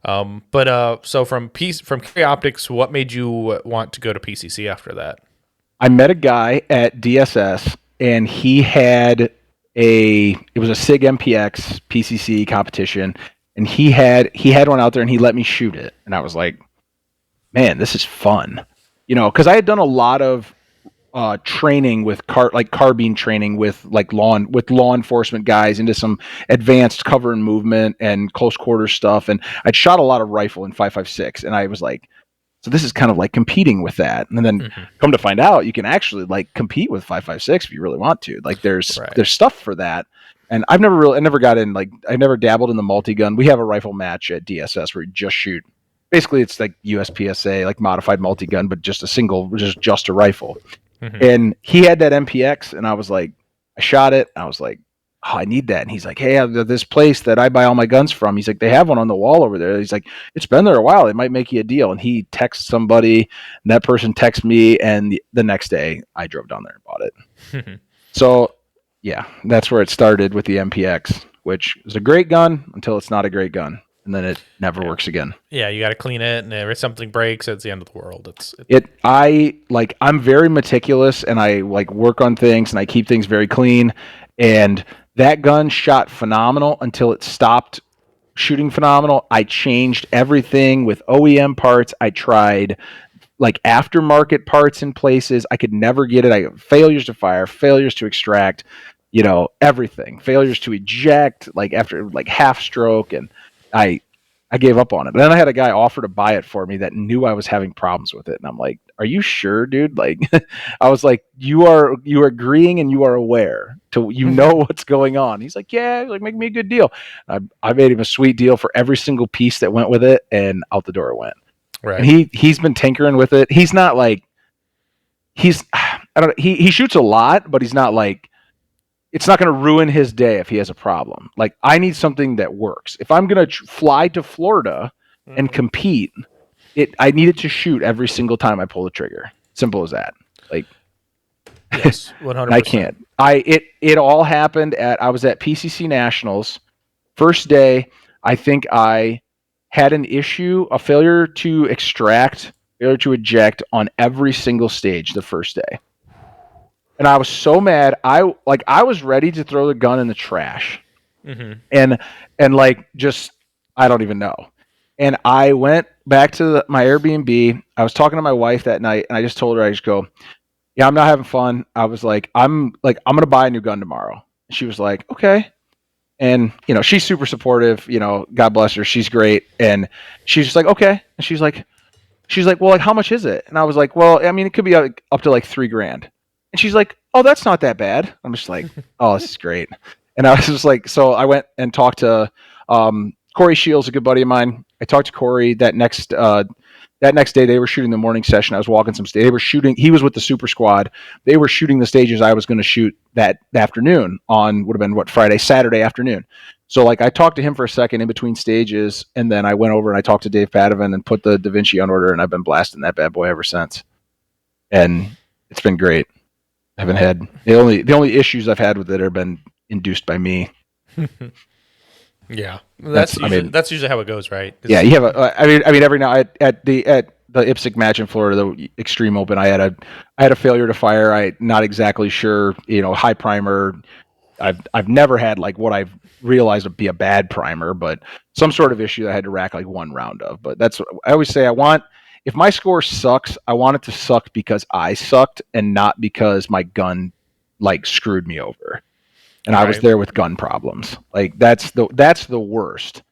[SPEAKER 3] But so from K Optics, what made you want to go to PCC after that?
[SPEAKER 2] I met a guy at DSS, and he had it was a SIG MPX PCC competition, and he had one out there, and he let me shoot it, and I was like, man, this is fun, because I had done a lot of training with carbine training with law enforcement guys into some advanced cover and movement and close quarter stuff, and I'd shot a lot of rifle in 5.56, and I was like, so this is kind of like competing with that, and then
[SPEAKER 3] Mm-hmm.
[SPEAKER 2] come to find out, you can actually like compete with 5.56 if you really want to. Like
[SPEAKER 3] Right.
[SPEAKER 2] there's stuff for that, and I never got in, like I never dabbled in the multi gun. We have a rifle match at DSS where you just shoot. Basically, it's like USPSA, like modified multi gun, but just a single, just a rifle.
[SPEAKER 3] Mm-hmm.
[SPEAKER 2] And he had that MPX, and I was like, I shot it. I was like, oh, I need that. And he's like, hey, this place that I buy all my guns from. He's like, they have one on the wall over there. He's like, it's been there a while. It might make you a deal. And he texts somebody, and that person texts me, and the next day I drove down there and bought it. So, yeah, that's where it started with the MPX, which is a great gun until it's not a great gun, and then it never works again.
[SPEAKER 3] Yeah, you got to clean it, and if something breaks, it's the end of the world.
[SPEAKER 2] I'm very meticulous, and I like work on things, and I keep things very clean, and that gun shot phenomenal until it stopped shooting phenomenal. I changed everything with OEM parts. I tried like aftermarket parts in places. I could never get it. I failures to fire, failures to extract, everything, failures to eject, like after like half stroke, and I I gave up on it. But then I had a guy offer to buy it for me that knew I was having problems with it, and I'm like, "Are you sure, dude?" Like, I was like, "You are agreeing and you are aware to what's going on." He's like, "Yeah, like make me a good deal." I made him a sweet deal for every single piece that went with it, and out the door it went. And
[SPEAKER 3] Right.
[SPEAKER 2] he's been tinkering with it. He's not like he's I don't know. He shoots a lot, but he's not like it's not going to ruin his day if he has a problem. Like I need something that works. If I'm going to fly to Florida and compete, I need it to shoot every single time I pull the trigger. Simple as that. Like
[SPEAKER 3] Yes,
[SPEAKER 2] I
[SPEAKER 3] 100%.
[SPEAKER 2] can't. It all happened I was at PCC Nationals. First day, I think I had an issue, a failure to extract, failure to eject on every single stage the first day. And I was so mad. I was ready to throw the gun in the trash.
[SPEAKER 3] Mm-hmm.
[SPEAKER 2] And like just I don't even know. And I went back to my Airbnb. I was talking to my wife that night, and I just told her, I just go, "Yeah, I'm not having fun." I was like, I'm gonna buy a new gun tomorrow." And she was like, "Okay." And she's super supportive. God bless her. She's great. And she's just like, "Okay." And she's like, well, like how much is it? And I was like, well, I mean, it could be up to like $3,000. And she's like, oh, that's not that bad. I'm just like, oh, this is great. And I was just like, so I went and talked to Corey Shields, a good buddy of mine. I talked to Corey that next day. They were shooting the morning session. I was walking some stage. They were shooting. He was with the super squad. They were shooting the stages I was going to shoot that afternoon on would have been Saturday afternoon. So like I talked to him for a second in between stages, and then I went over and I talked to Dave Padovan and put the Da Vinci on order, and I've been blasting that bad boy ever since. And it's been great. I haven't had the only issues I've had with it have been induced by me.
[SPEAKER 3] Yeah, that's usually how it goes, right?
[SPEAKER 2] Yeah, you have I mean every now at the IPSC match in Florida, the Extreme Open, I had a failure to fire. I not exactly sure, high primer. I've never had like what I've realized would be a bad primer, but some sort of issue that I had to rack like one round of. But that's what I always say. If my score sucks, I want it to suck because I sucked and not because my gun like screwed me over. And I was there with gun problems. Like that's the worst,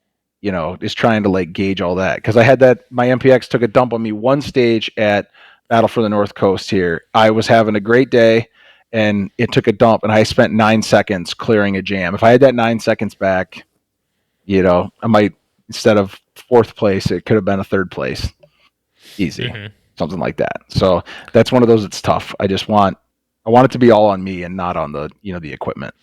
[SPEAKER 2] is trying to like gauge all that. Because I had my MPX took a dump on me one stage at Battle for the North Coast here. I was having a great day, and it took a dump, and I spent 9 seconds clearing a jam. If I had that 9 seconds back, I might, instead of fourth place, it could have been a third place. Easy. Something like that. So that's one of those that's tough. I want it to be all on me and not on the the equipment.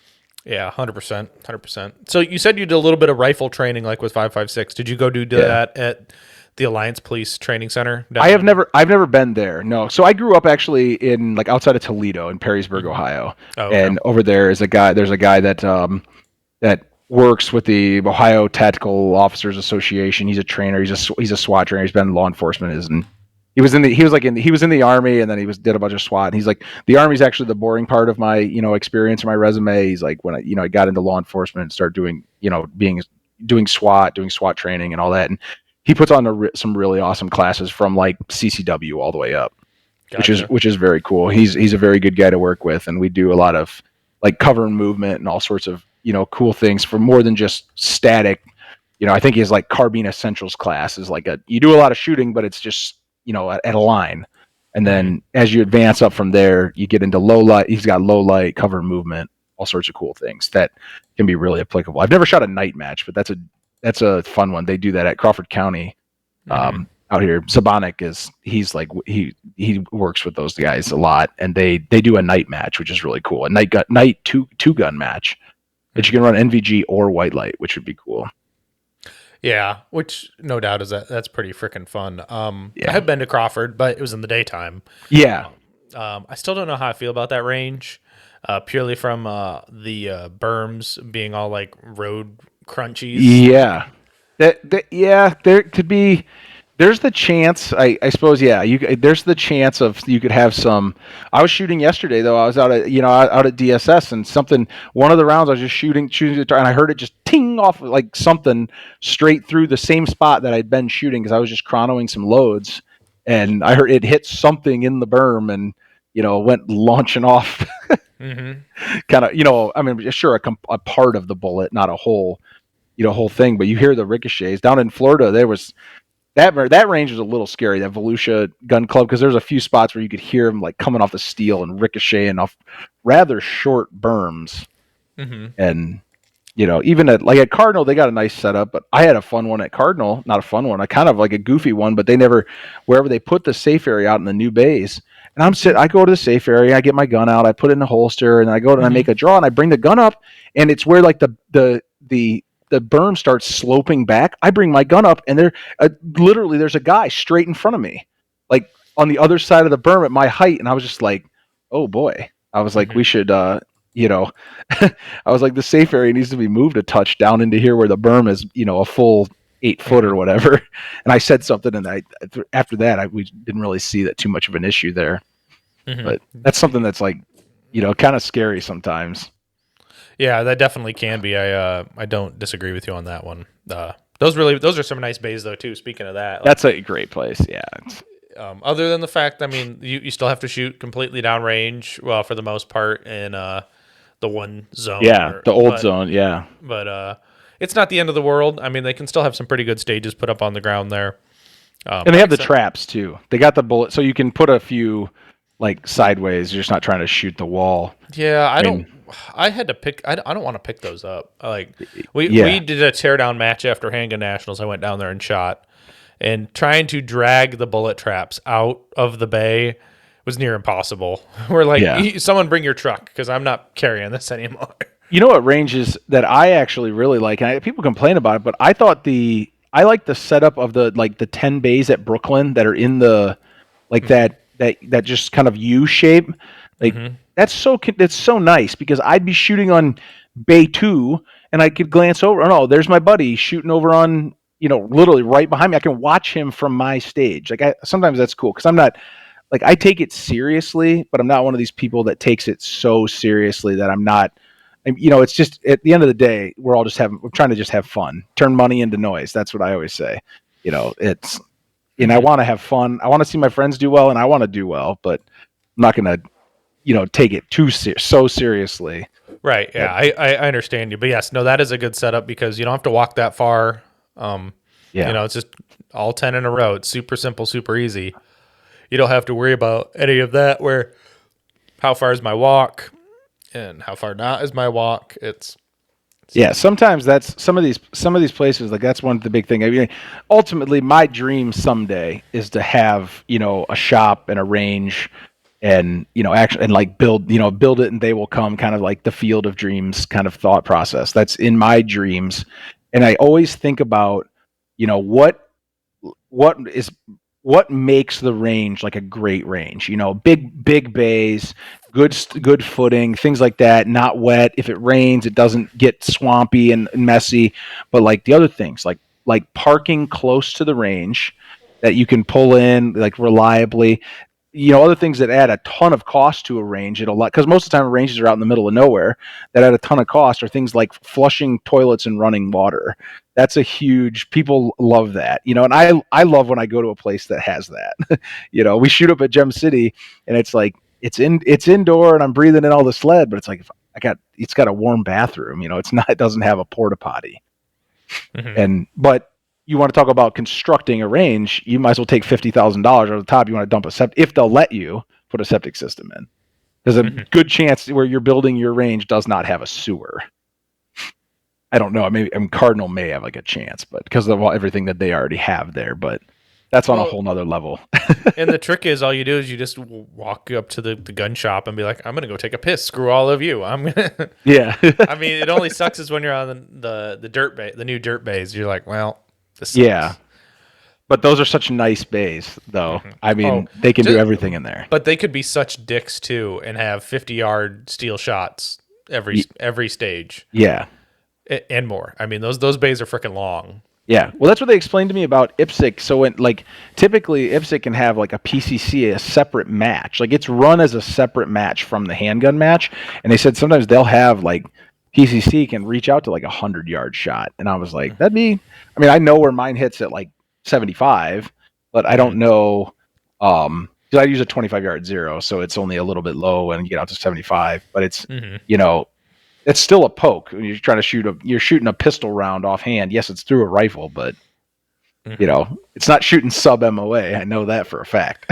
[SPEAKER 3] Yeah, 100%, 100%. So you said you did a little bit of rifle training, like with 5.56. Did you go do
[SPEAKER 2] Yeah.
[SPEAKER 3] that at the Alliance Police Training Center?
[SPEAKER 2] I've never been there. No. So I grew up actually in like outside of Toledo in Perrysburg, Ohio.
[SPEAKER 3] Oh, okay.
[SPEAKER 2] And over there's a guy that works with the Ohio Tactical Officers Association. He's a trainer. He's a SWAT trainer. He's been in law enforcement and he was in the army and then did a bunch of SWAT. And he's like, the army's actually the boring part of my, experience or my resume. He's like, when I got into law enforcement and started doing, doing SWAT training and all that. And he puts on some really awesome classes from like CCW all the way up,
[SPEAKER 3] Gotcha.
[SPEAKER 2] which is very cool. He's a very good guy to work with. And we do a lot of like cover and movement and all sorts of, cool things for more than just static. I think his like carbine essentials class is like you do a lot of shooting, but it's just, at a line. And then as you advance up from there, you get into low light. He's got low light, cover movement, all sorts of cool things that can be really applicable. I've never shot a night match, but that's a fun one. They do that at Crawford County out here. Zabonic he works with those guys a lot, and they do a night match, which is really cool. A night two gun match that you can run NVG or white light, which would be cool.
[SPEAKER 3] Yeah, which no doubt is that's pretty freaking fun.
[SPEAKER 2] Yeah.
[SPEAKER 3] I have been to Crawford, but it was in the daytime.
[SPEAKER 2] Yeah.
[SPEAKER 3] I still don't know how I feel about that range, purely from the berms being all like road crunchies.
[SPEAKER 2] Yeah. There could be. There's the chance, I suppose. Yeah, there's the chance of you could have some. I was shooting yesterday though. I was out at DSS and one of the rounds I was just shooting, and I heard it just ting off like something straight through the same spot that I'd been shooting because I was just chronoing some loads, and I heard it hit something in the berm and went launching off. Kind of, I mean, sure, a part of the bullet, not a whole thing, but you hear the ricochets. Down in Florida, there was. That range was a little scary, that Volusia gun club, because there's a few spots where you could hear them like coming off the steel and ricocheting off rather short berms. And even at Cardinal, they got a nice setup, but I had a fun one at Cardinal, not a fun one, I kind of like a goofy one, but wherever they put the safe area out in the new bays, and I go to the safe area, I get my gun out, I put it in the holster, and I go and I make a draw, and I bring the gun up, and it's where like the berm starts sloping back. I bring my gun up, and literally there's a guy straight in front of me, like on the other side of the berm at my height, and I was just like, oh boy. I was like, we should, I was like, the safe area needs to be moved a touch down into here where the berm is, a full 8 foot or whatever. And I said something, and after that, we didn't really see that too much of an issue there. But that's something that's like, kind of scary sometimes.
[SPEAKER 3] Yeah, that definitely can be. I don't disagree with you on that one. Those are some nice bays though too. Speaking of that,
[SPEAKER 2] that's a great place. Yeah.
[SPEAKER 3] Other than the fact, I mean, you still have to shoot completely downrange. Well, for the most part, in the one zone.
[SPEAKER 2] Yeah, the old zone. Yeah,
[SPEAKER 3] but it's not the end of the world. I mean, they can still have some pretty good stages put up on the ground there.
[SPEAKER 2] And they have the traps too. They got the bullet, so you can put a few like sideways. You're just not trying to shoot the wall.
[SPEAKER 3] Yeah, I had to pick. I don't want to pick those up. Like we did a teardown match after Handgun Nationals. I went down there and shot, and trying to drag the bullet traps out of the bay was near impossible. We're like, someone bring your truck because I'm not carrying this anymore.
[SPEAKER 2] You know what ranges that I actually really like, and people complain about it, but I like the setup of the 10 bays at Brooklyn that are in the that just kind of U shape. Like that's so nice because I'd be shooting on bay 2 and I could glance over. Oh no, there's my buddy shooting over on, literally right behind me. I can watch him from my stage. Like sometimes that's cool because I'm not like, I take it seriously, but I'm not one of these people that takes it so seriously that I'm not. It's just at the end of the day, we're trying to just have fun, turn money into noise. That's what I always say. It's, I want to have fun. I want to see my friends do well and I want to do well, but I'm not going to, take it so seriously.
[SPEAKER 3] Right. Yeah. I understand you, but yes, no, that is a good setup because you don't have to walk that far. It's just all 10 in a row. It's super simple, super easy. You don't have to worry about any of that where how far is my walk and how far not is my walk.
[SPEAKER 2] Sometimes that's some of these places, like that's one of the big thing. I mean, ultimately my dream someday is to have, a shop and a range and actually, and like build it and they will come, kind of like the field of dreams kind of thought process. That's in my dreams. And I always think about, what is what makes the range like a great range. Big bays, good footing, things like that, not wet. If it rains, it doesn't get swampy and messy. But like the other things, like parking close to the range that you can pull in like reliably. Other things that add a ton of cost to a range, because most of the time ranges are out in the middle of nowhere, that add a ton of cost are things like flushing toilets and running water. That's a huge, people love that, and I love when I go to a place that has that. We shoot up at Gem City, and it's like it's indoor, and I'm breathing in all the sled, but it's like it's got a warm bathroom. It doesn't have a porta potty. But you want to talk about constructing a range, you might as well take $50,000 over the top. You want to dump a septic, if they'll let you put a septic system in. There's a good chance where you're building your range does not have a sewer. I don't know. Cardinal may have like a chance, but because of everything that they already have there, but that's on a whole nother level.
[SPEAKER 3] And the trick is, all you do is you just walk up to the gun shop and be like, I'm going to go take a piss. Screw all of you.
[SPEAKER 2] Yeah.
[SPEAKER 3] It only sucks is when you're on the dirt bay, the new dirt bays. You're like, well, this sucks.
[SPEAKER 2] Yeah. But those are such nice bays, though. They can do everything in there.
[SPEAKER 3] But they could be such dicks too, and have 50-yard steel shots every stage.
[SPEAKER 2] Yeah.
[SPEAKER 3] And more. Those bays are freaking long.
[SPEAKER 2] Yeah. Well, that's what they explained to me about IPSC. So typically IPSC can have like a PCC, a separate match. Like it's run as a separate match from the handgun match. And they said sometimes they'll have like PCC can reach out to like 100-yard shot. And I was like, I know where mine hits at like 75, but I don't know. Because I use a 25-yard zero, so it's only a little bit low and you get out to 75. But it's it's still a poke. When you're trying to you're shooting a pistol round offhand. Yes, it's through a rifle, but it's not shooting sub MOA. I know that for a fact.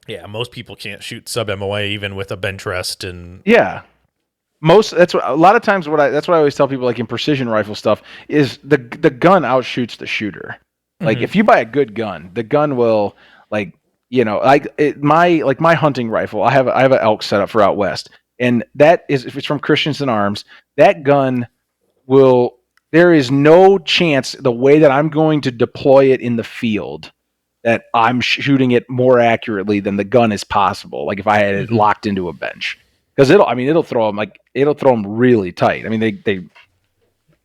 [SPEAKER 3] Yeah, most people can't shoot sub MOA even with a bench rest and
[SPEAKER 2] that's what a lot of times that's what I always tell people, like in precision rifle stuff, is the gun outshoots the shooter. Like if you buy a good gun, the gun will my hunting rifle. I have an elk set up for out west. And that is, if it's from Christensen Arms, that gun there is no chance the way that I'm going to deploy it in the field that I'm shooting it more accurately than the gun is possible. Like if I had it locked into a bench, because it'll throw them really tight.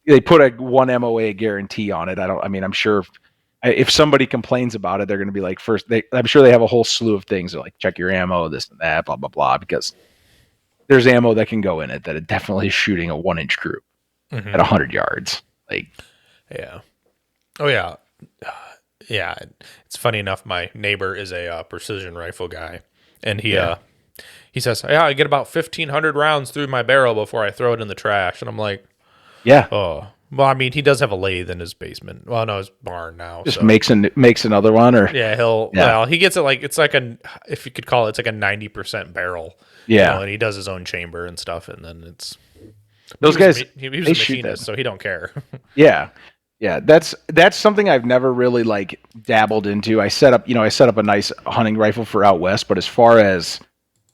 [SPEAKER 2] They put a 1 MOA guarantee on it. I'm sure if somebody complains about it, they're going to be like, I'm sure they have a whole slew of things. They're like, check your ammo, this and that, blah, blah, blah, because there's ammo that can go in it that it definitely is shooting a 1-inch group at 100 yards.
[SPEAKER 3] Yeah. Oh yeah. Yeah. It's funny enough. My neighbor is a precision rifle guy, and he says, "Yeah, I get about 1,500 rounds through my barrel before I throw it in the trash." And I'm like,
[SPEAKER 2] "Yeah,
[SPEAKER 3] oh, well, he does have a lathe in his basement. Well, no, his barn now.
[SPEAKER 2] Just makes another one, or
[SPEAKER 3] he gets it like it's like if you could call it, it's like a 90% barrel.
[SPEAKER 2] Yeah,
[SPEAKER 3] and he does his own chamber and stuff, and then it's
[SPEAKER 2] those guys.
[SPEAKER 3] He was a machinist, so he don't care.
[SPEAKER 2] Yeah. That's something I've never really like dabbled into. I set up a nice hunting rifle for out west, but as far as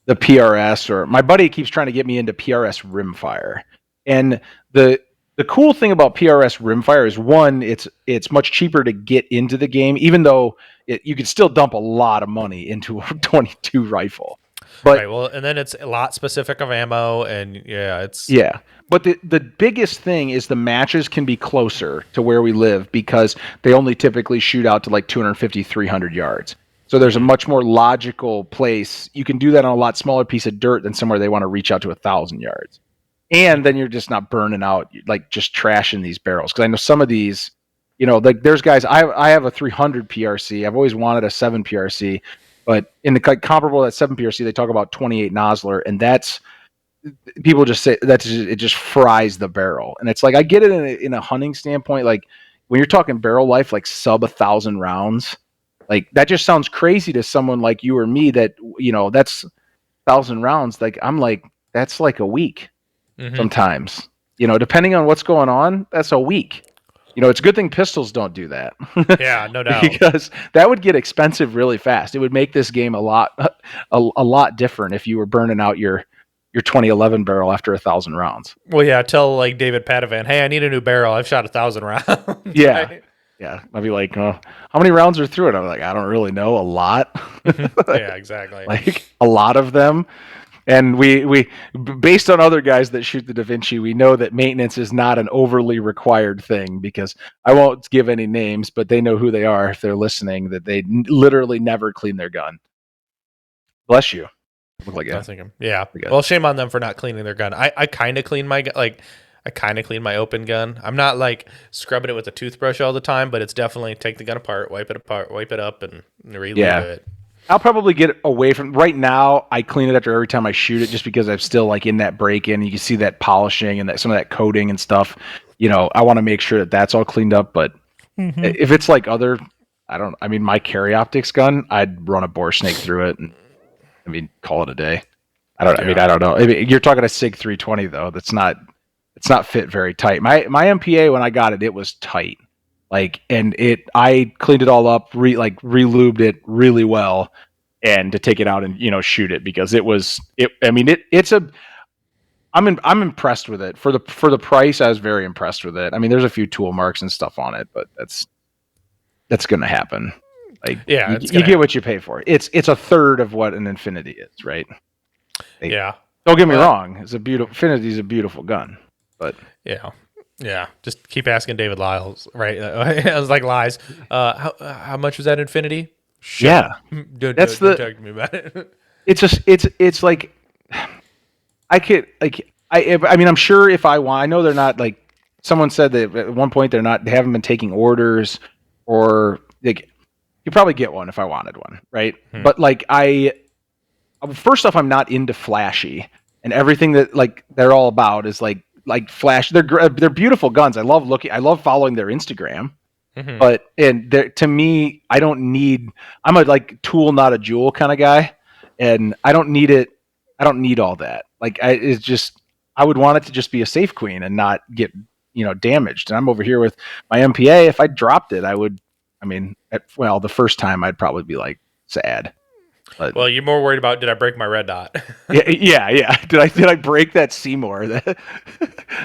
[SPEAKER 2] the PRS, or my buddy keeps trying to get me into PRS rimfire, and the cool thing about PRS rimfire is, one, it's much cheaper to get into the game, even though you could still dump a lot of money into a 22 rifle. But
[SPEAKER 3] right, well, and then it's a lot specific of ammo, and
[SPEAKER 2] But the biggest thing is the matches can be closer to where we live, because they only typically shoot out to like 250, 300 yards. So there's a much more logical place. You can do that on a lot smaller piece of dirt than somewhere they want to reach out to 1,000 yards. And then you're just not burning out, like just trashing these barrels. Because I know some of these, like there's guys, I have a 300 PRC. I've always wanted a 7 PRC. But in the comparable to that 7 PRC, they talk about 28 Nosler, and that's, people just say it just fries the barrel. And it's like, I get it in a hunting standpoint. Like when you're talking barrel life, like sub 1,000 rounds, like that just sounds crazy to someone like you or me that, that's 1,000 rounds. Like I'm like, that's like a week sometimes, depending on what's going on, that's a week, It's a good thing pistols don't do that.
[SPEAKER 3] Yeah, no doubt.
[SPEAKER 2] Because that would get expensive really fast. It would make this game a lot different if you were burning out your 2011 barrel after 1,000 rounds.
[SPEAKER 3] Well, yeah, tell like David Padavan, hey, I need a new barrel. I've shot 1,000 rounds.
[SPEAKER 2] Yeah.
[SPEAKER 3] Right?
[SPEAKER 2] Yeah. I'd be like, how many rounds are through it? I'm like, I don't really know. A lot.
[SPEAKER 3] Yeah, exactly.
[SPEAKER 2] Like a lot of them. And we based on other guys that shoot the Da Vinci, we know that maintenance is not an overly required thing, because I won't give any names, but they know who they are if they're listening, that they literally never clean their gun. Bless you. Look like
[SPEAKER 3] Nothing. Yeah. Well, shame on them for not cleaning their gun. I kind of clean my gun. Like, I kind of clean my open gun. I'm not like scrubbing it with a toothbrush all the time, but it's definitely take the gun apart, wipe it up, and reload it.
[SPEAKER 2] I'll probably get away from right now. I clean it after every time I shoot it, just because I'm still like in that break-in. You can see that polishing and that some of that coating and stuff. I want to make sure that that's all cleaned up. But if it's like my carry optics gun, I'd run a bore snake through it and call it a day. I don't know. You're talking a SIG 320 though. It's not fit very tight. My MPA, when I got it, it was tight. I cleaned it all up, re-lubed it really well, and to take it out and shoot it, because I'm impressed with it for the price. I was very impressed with it. There's a few tool marks and stuff on it, but that's gonna happen. You get what you pay for. It's a third of what an Infinity is, right? Don't get me wrong. Infinity's a beautiful gun, but
[SPEAKER 3] yeah. Just keep asking David Lyles, right? I was like, Lies. How much was that Infinity?
[SPEAKER 2] Yeah,
[SPEAKER 3] don't talk to me about it.
[SPEAKER 2] It's like I could I'm sure if I want. I know they're not, like someone said that at one point they haven't been taking orders, or like you probably get one if I wanted one, right? But first off, I'm not into flashy, and everything that they're all about is like flash. They're beautiful guns. I love following their Instagram. But to me, I'm a tool, not a jewel kind of guy, and I don't need it. I don't need all that. I would want it to just be a safe queen and not get damaged. And I'm over here with my MPA. If I dropped it, I would. The first time I'd probably be sad. But,
[SPEAKER 3] well, you're more worried about, did I break my red dot?
[SPEAKER 2] yeah. Did I break that Seymour?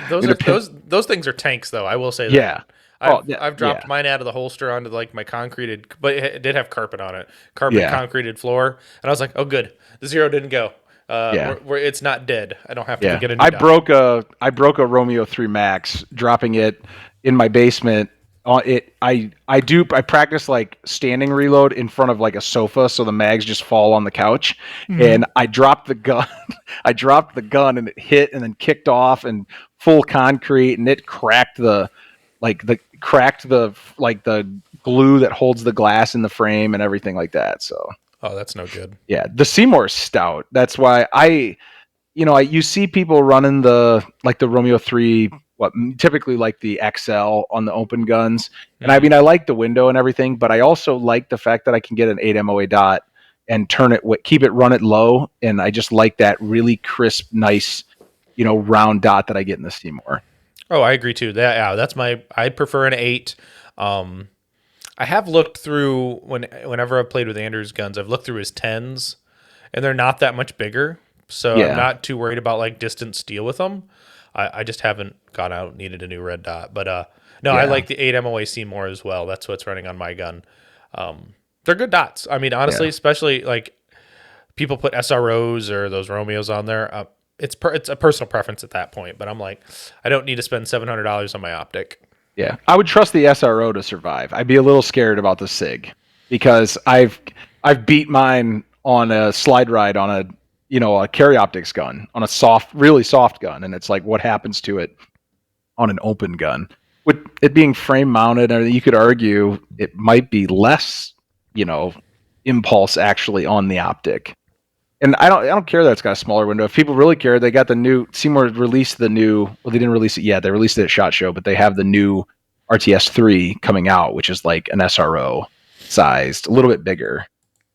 [SPEAKER 3] Those things are tanks, though. I will say that.
[SPEAKER 2] Yeah.
[SPEAKER 3] I've dropped mine out of the holster onto my concreted, but it did have carpet on it, concreted floor, and I was like, oh, good, the zero didn't go. It's not dead. I don't have to get a new dot.
[SPEAKER 2] I broke a Romeo 3 Max dropping it in my basement. I practice standing reload in front of a sofa, so the mags just fall on the couch. And I dropped the gun. And it hit and then kicked off and full concrete, and it cracked the glue that holds the glass in the frame and everything like that. So
[SPEAKER 3] that's no good.
[SPEAKER 2] Yeah, the Seymour's stout. That's why you see people running the Romeo 3, typically the XL on the open guns. And I like the window and everything, but I also like the fact that I can get an 8 MOA dot and run it low. And I just like that really crisp, nice, round dot that I get in the Seymour.
[SPEAKER 3] Oh, I agree too. That's I prefer an 8. I have looked through whenever I've played with Andrew's guns, I've looked through his 10s, and they're not that much bigger. So I'm not too worried about distant steel with them. I just haven't gone out and needed a new red dot. But I like the 8 MOA Seymour as well. That's what's running on my gun. They're good dots. Honestly, especially people put SROs or those Romeos on there. It's a personal preference at that point. But I'm I don't need to spend $700 on my optic.
[SPEAKER 2] Yeah, I would trust the SRO to survive. I'd be a little scared about the SIG, because I've beat mine on a slide ride on a carry optics gun, on a really soft gun, and it's what happens to it on an open gun. With it being frame mounted, you could argue it might be less, impulse actually on the optic. And I don't care that it's got a smaller window. If people really care, they got the new Seymour released the new. Well, they didn't release it yet. They released it at SHOT Show, but they have the new RTS 3 coming out, which is like an SRO sized, a little bit bigger.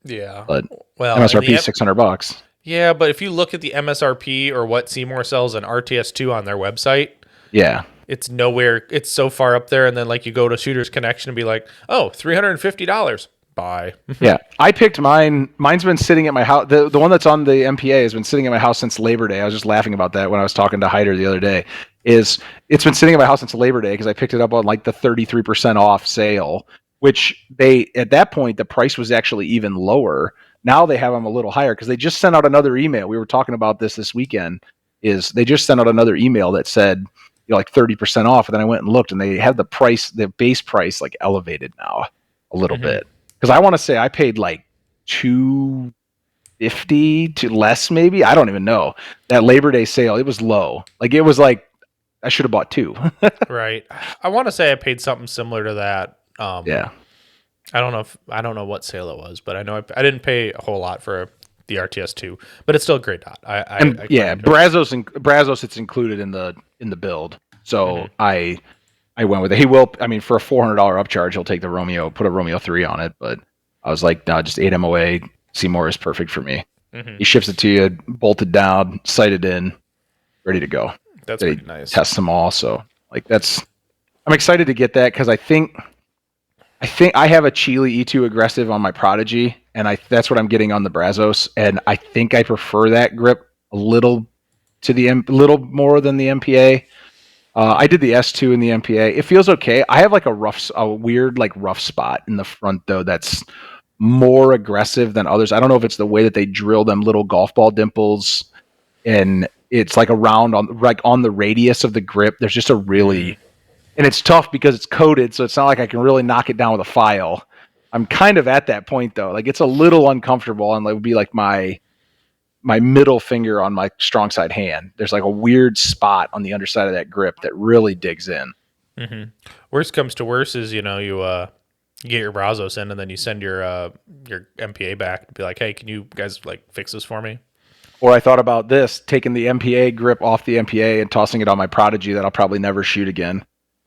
[SPEAKER 3] Yeah,
[SPEAKER 2] but MSRP is $600.
[SPEAKER 3] Yeah, but if you look at the MSRP or what Seymour sells an RTS 2 on their website,
[SPEAKER 2] yeah,
[SPEAKER 3] it's nowhere. It's so far up there, and then like you go to Shooter's Connection and be like, oh, $350. Bye.
[SPEAKER 2] Yeah, I picked mine. Mine's been sitting at my house. The one that's on the MPA has been sitting at my house since Labor Day. I was just laughing about that when I was talking to Hyder the other day. It's been sitting at my house since Labor Day because I picked it up on like the 33% off sale, which they at that point the price was actually even lower. Now they have them a little higher because they just sent out another email. We were talking about this weekend. Is they just sent out another email that said like 30% off, and then I went and looked, and they have the base price like elevated now a little bit. Because I want to say I paid like $250 to less, maybe. I don't even know. That Labor Day sale, it was low. Like it was like I should have bought two.
[SPEAKER 3] Right. I want to say I paid something similar to that.
[SPEAKER 2] Yeah.
[SPEAKER 3] I don't know what sale it was, but I know I didn't pay a whole lot for the RTS2, but it's still a great dot.
[SPEAKER 2] Brazos, it's included in the build. So I went with it. He will. I mean, for a $400 upcharge, he'll take the Romeo, put a Romeo 3 on it. But I was like, no, just 8 MOA. Seymour is perfect for me. He ships it to you, bolted down, sighted in, ready to go.
[SPEAKER 3] That's pretty nice.
[SPEAKER 2] Tests them all. So like I'm excited to get that because I think I have a Chile E2 aggressive on my Prodigy, and that's what I'm getting on the Brazos, and I think I prefer that grip a little little more than the MPA. I did the S2 in the MPA. It feels okay. I have like a weird like rough spot in the front though that's more aggressive than others. I don't know if it's the way that they drill them little golf ball dimples, and it's like around on the radius of the grip. There's just a really, and it's tough because it's coated, so it's not like I can really knock it down with a file. I'm kind of at that point though. Like it's a little uncomfortable, and it would be like my middle finger on my strong side hand. There's like a weird spot on the underside of that grip that really digs in.
[SPEAKER 3] Worst comes to worst is you get your Brazos in, and then you send your MPA back to be like, hey, can you guys like fix this for me?
[SPEAKER 2] Or I thought about this, taking the MPA grip off the MPA and tossing it on my Prodigy that I'll probably never shoot again,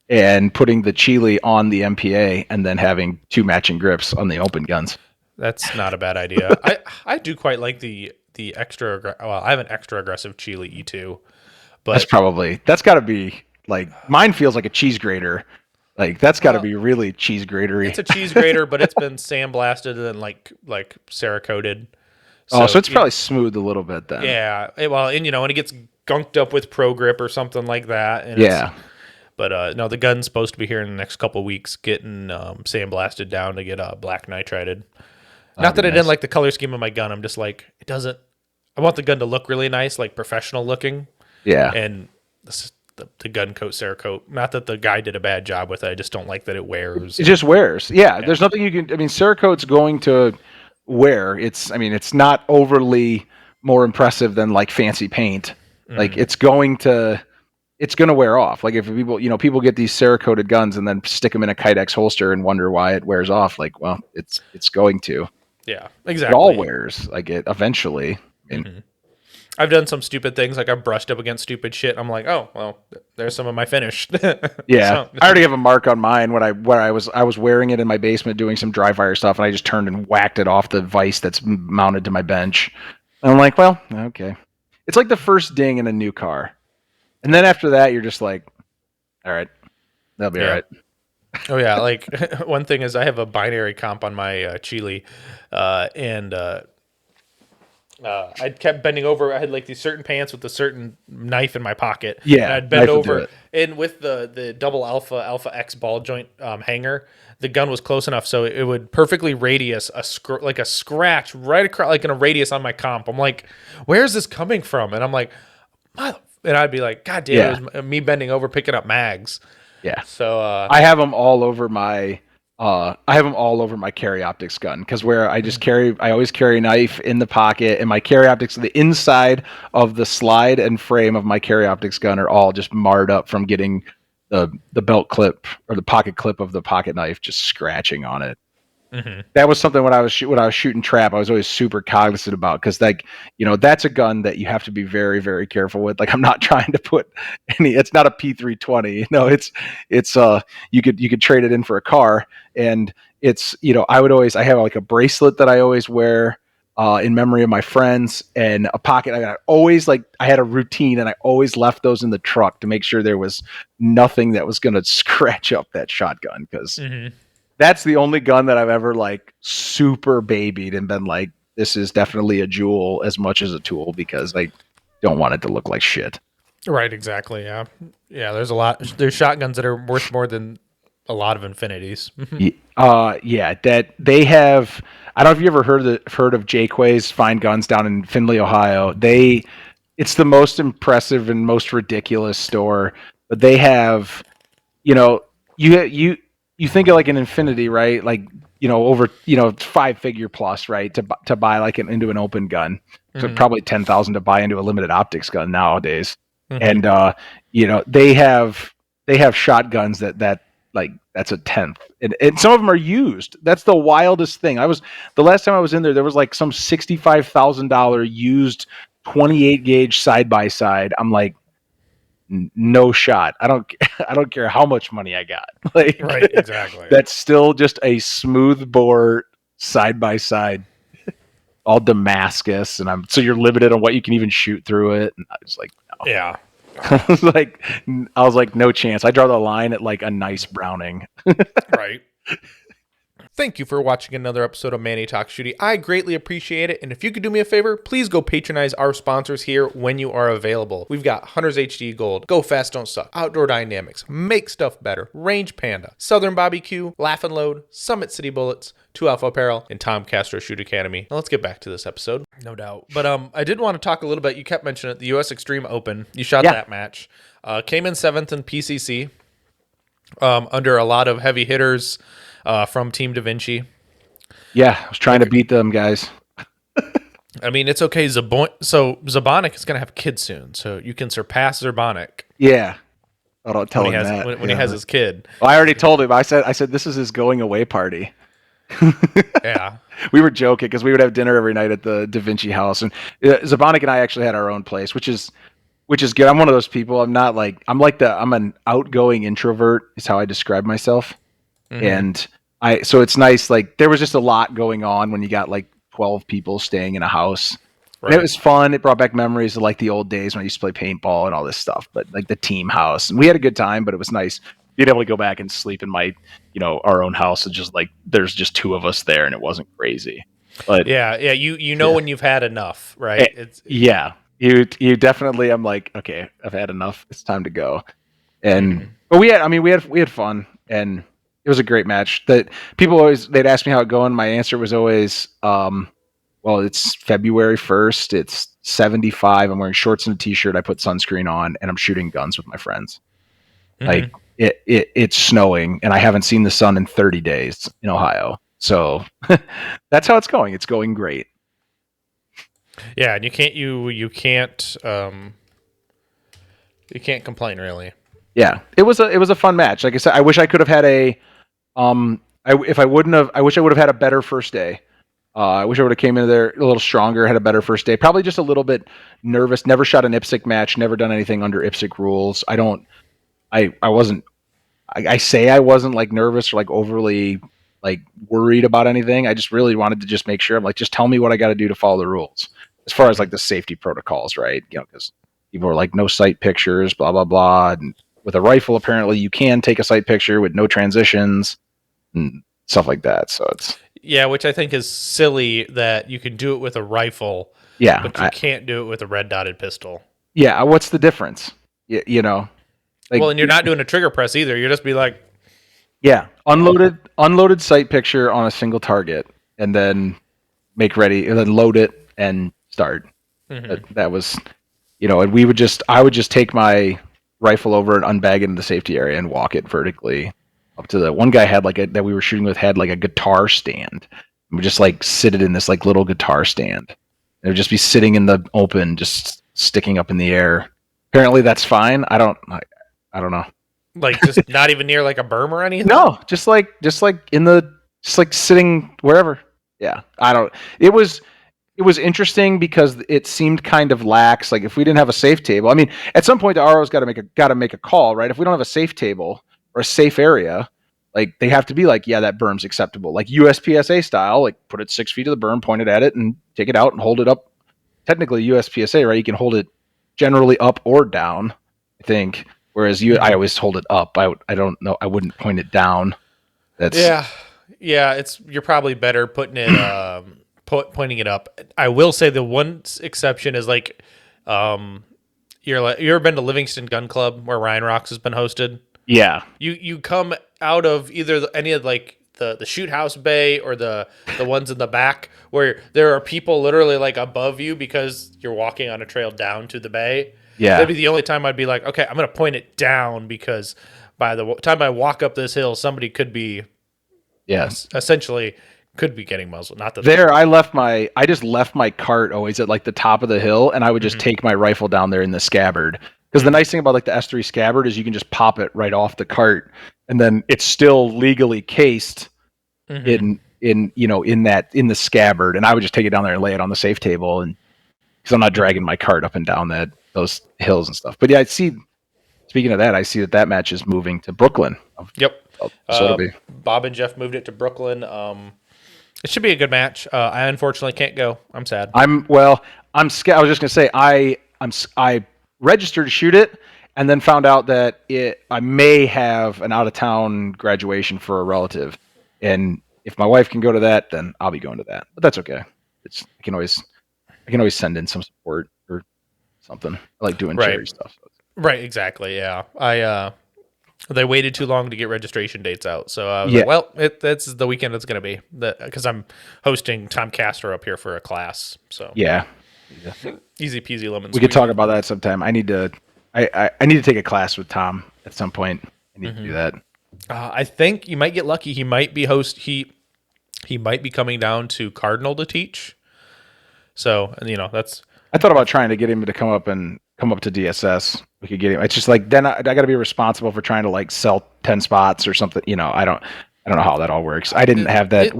[SPEAKER 2] and putting the Chile on the MPA and then having two matching grips on the open guns.
[SPEAKER 3] That's not a bad idea. I do quite like the extra. Well, I have an extra aggressive Chile E2, but
[SPEAKER 2] that's got to be like mine feels like a cheese grater. Like that's got to be really cheese gratery.
[SPEAKER 3] It's a cheese grater, but it's been sandblasted and like Cerakoted.
[SPEAKER 2] So it's probably smoothed a little bit then.
[SPEAKER 3] Yeah. And it gets gunked up with Pro Grip or something like that. And but no, the gun's supposed to be here in the next couple of weeks, getting sandblasted down to get black nitrided. Not that I didn't like the color scheme of my gun. I'm just like, it doesn't. I want the gun to look really nice, like professional looking. Yeah. And the gun coat Cerakote. Not that the guy did a bad job with it. I just don't like that it wears.
[SPEAKER 2] It just wears. Yeah. There's nothing you can. I mean, Cerakote's going to wear. It's not overly more impressive than like fancy paint. Like it's going to wear off. Like if people get these Cerakoted guns and then stick them in a Kydex holster and wonder why it wears off. Like, well, it's going to.
[SPEAKER 3] Yeah, exactly.
[SPEAKER 2] It all wears. Like it eventually. I mean,
[SPEAKER 3] I've done some stupid things. Like I've brushed up against stupid shit. I'm like, oh well, there's some of my finish.
[SPEAKER 2] Yeah, I already have a mark on mine when I was wearing it in my basement doing some dry fire stuff, and I just turned and whacked it off the vise that's mounted to my bench. And I'm like, well, okay. It's like the first ding in a new car, and then after that, you're just like, all right, that'll be all right.
[SPEAKER 3] Oh yeah, like one thing is I have a binary comp on my Chile, and I kept bending over. I had like these certain pants with a certain knife in my pocket.
[SPEAKER 2] Yeah,
[SPEAKER 3] and I'd bend over, and with the double Alpha X ball joint hanger, the gun was close enough so it would perfectly radius a scratch right across, like in a radius on my comp. I'm like, where's this coming from? And I'm like, and I'd be like, God damn, it was me bending over picking up mags.
[SPEAKER 2] Yeah.
[SPEAKER 3] So
[SPEAKER 2] I have them all over my carry optics gun, because where I always carry a knife in the pocket, and my carry optics, the inside of the slide and frame of my carry optics gun are all just marred up from getting the belt clip or the pocket clip of the pocket knife just scratching on it. Mm-hmm. That was something when I was shooting trap, I was always super cognizant about, because that's a gun that you have to be very, very careful with. Like I'm not trying to put it's not a P320. No, it's you could trade it in for a car, and it's I have like a bracelet that I always wear in memory of my friends, and a pocket. I had a routine, and I always left those in the truck to make sure there was nothing that was going to scratch up that shotgun, because that's the only gun that I've ever like super babied and been like, this is definitely a jewel as much as a tool, because I don't want it to look like shit.
[SPEAKER 3] Right, exactly. Yeah. Yeah, there's shotguns that are worth more than a lot of Infinities.
[SPEAKER 2] Yeah, that they have. I don't know if you ever heard of Jayquay's Fine Guns down in Findlay, Ohio. It's the most impressive and most ridiculous store, but they have, you know, you think of like an Infinity, right? Like, over, 5-figure plus, right? To buy like into an open gun. So probably 10,000 to buy into a limited optics gun nowadays. And they have shotguns that like that's a tenth, and some of them are used. That's the wildest thing. The last time I was in there was like some $65,000 used 28 gauge side by side. I'm like, no shot. I don't care how much money I got. Like,
[SPEAKER 3] right, exactly.
[SPEAKER 2] That's still just a smooth bore side by side, all Damascus, and so you're limited on what you can even shoot through it. And I was like, no.
[SPEAKER 3] Yeah.
[SPEAKER 2] I was like, no chance. I draw the line at like a nice Browning.
[SPEAKER 3] Right. Thank you for watching another episode of Manny Talks Shooting. I greatly appreciate it. And if you could do me a favor, please go patronize our sponsors here when you are available. We've got Hunters HD Gold, Go Fast Don't Suck, Outdoor Dynamics, Make Stuff Better, Range Panda, Southern Barbecue, Laugh and Load, Summit City Bullets, 2 Alpha Apparel, and Tom Castro Shoot Academy. Now let's get back to this episode. No doubt. But I did want to talk a little bit. You kept mentioning it, the US Extreme Open. You shot that match. Came in 7th in PCC under a lot of heavy hitters from Team Da Vinci.
[SPEAKER 2] Yeah, I was trying to beat them guys.
[SPEAKER 3] I mean, it's okay. So Zabonic is going to have kids soon, so you can surpass Zabonic.
[SPEAKER 2] Yeah. I don't tell him that.
[SPEAKER 3] When he has his kid.
[SPEAKER 2] Well, I already told him. I said this is his going away party.
[SPEAKER 3] Yeah.
[SPEAKER 2] We were joking because we would have dinner every night at the Da Vinci house, and Zabonic and I actually had our own place, which is good. I'm one of those people. I'm an outgoing introvert is how I describe myself. And so it's nice. Like, there was just a lot going on when you got like 12 people staying in a house. Right. And it was fun. It brought back memories of like the old days when I used to play paintball and all this stuff, but like the team house, and we had a good time, but it was nice being able to go back and sleep in my, our own house. And just like, there's just 2 of us there and it wasn't crazy. But
[SPEAKER 3] yeah. When you've had enough, right?
[SPEAKER 2] You definitely, I'm like, okay, I've had enough. It's time to go. And, but we had fun, and it was a great match. That people they'd ask me how it going. My answer was always, well, it's February 1st. It's 75. I'm wearing shorts and a t-shirt. I put sunscreen on, and I'm shooting guns with my friends. Like, it's snowing, and I haven't seen the sun in 30 days in Ohio. So that's how it's going. It's going great.
[SPEAKER 3] Yeah, and you can't complain, really.
[SPEAKER 2] Yeah, it was a fun match. Like I said, I wish I could have had I wish I would have had a better first day. I wish I would have came into there a little stronger, had a better first day. Probably just a little bit nervous. Never shot an IPSC match. Never done anything under IPSC rules. I wasn't like nervous or like overly like worried about anything. I just really wanted to just make sure. I'm like, just tell me what I got to do to follow the rules as far as like the safety protocols, right? Because people are like, no sight pictures, blah blah blah. And with a rifle, apparently you can take a sight picture with no transitions and stuff like that. So it's
[SPEAKER 3] which I think is silly that you can do it with a rifle.
[SPEAKER 2] Yeah,
[SPEAKER 3] but you can't do it with a red dotted pistol.
[SPEAKER 2] Yeah, what's the difference? Like,
[SPEAKER 3] and you're not doing a trigger press either. You're just be like,
[SPEAKER 2] yeah, unloaded sight picture on a single target, and then make ready, and then load it and start. That was, and I would just take my rifle over and unbag it in the safety area and walk it vertically up to the one guy that we were shooting with had like a guitar stand. And we just like sit it in this like little guitar stand. It would just be sitting in the open, just sticking up in the air. Apparently that's fine. I don't know.
[SPEAKER 3] Like, just not even near like a berm or anything?
[SPEAKER 2] No, just like sitting wherever. Yeah. It was interesting because it seemed kind of lax. Like, if we didn't have a safe table, I mean, at some point the RO's got to make a call, right? If we don't have a safe table or a safe area, Like they have to be like, yeah, that berm's acceptable. Like USPSA style, like put it 6 feet to the berm, point it at it, and take it out and hold it up. Technically USPSA, right? You can hold it generally up or down, I think. Whereas I always hold it up. I don't know. I wouldn't point it down. That's
[SPEAKER 3] yeah. You're probably better putting it pointing it up. I will say the one exception is like, you ever been to Livingston Gun Club where Ryan Rocks has been hosted?
[SPEAKER 2] yeah.
[SPEAKER 3] You come out of either any of like the shoot house bay or the ones in the back where there are people literally like above you because you're walking on a trail down to the bay.
[SPEAKER 2] Yeah.
[SPEAKER 3] That'd be the only time I'd be like, okay, I'm going to point it down because by the time I walk up this hill, somebody could be essentially could be getting muzzled. Not that
[SPEAKER 2] I just left my cart always at like the top of the hill, and I would just take my rifle down there in the scabbard. Because the nice thing about like the S3 scabbard is you can just pop it right off the cart, and then it's still legally cased in the scabbard. And I would just take it down there and lay it on the safe table, and because I'm not dragging my cart up and down those hills and stuff. But yeah, speaking of that, I see that match is moving to Brooklyn.
[SPEAKER 3] Yep.
[SPEAKER 2] So
[SPEAKER 3] Bob and Jeff moved it to Brooklyn. It should be a good match. I unfortunately can't go. I'm sad.
[SPEAKER 2] I'm scared. I was just gonna say I registered to shoot it, and then found out that I may have an out of town graduation for a relative, and if my wife can go to that, then I'll be going to that. But that's okay. I can always send in some support or something. I like doing charity stuff.
[SPEAKER 3] Right. Exactly. Yeah. They waited too long to get registration dates out. So I was like, well, that's the weekend it's going to be because I'm hosting Tom Castor up here for a class. So
[SPEAKER 2] yeah.
[SPEAKER 3] Easy peasy lemon
[SPEAKER 2] We could talk about that sometime. I need to take a class with Tom at some point. I need to do that.
[SPEAKER 3] I think you might get lucky. He might be he might be coming down to Cardinal to teach. So, that's...
[SPEAKER 2] I thought about trying to get him to come up to DSS. We could get him. It's just like, then I got to be responsible for trying to like sell 10 spots or something. I don't know how that all works. I didn't have that.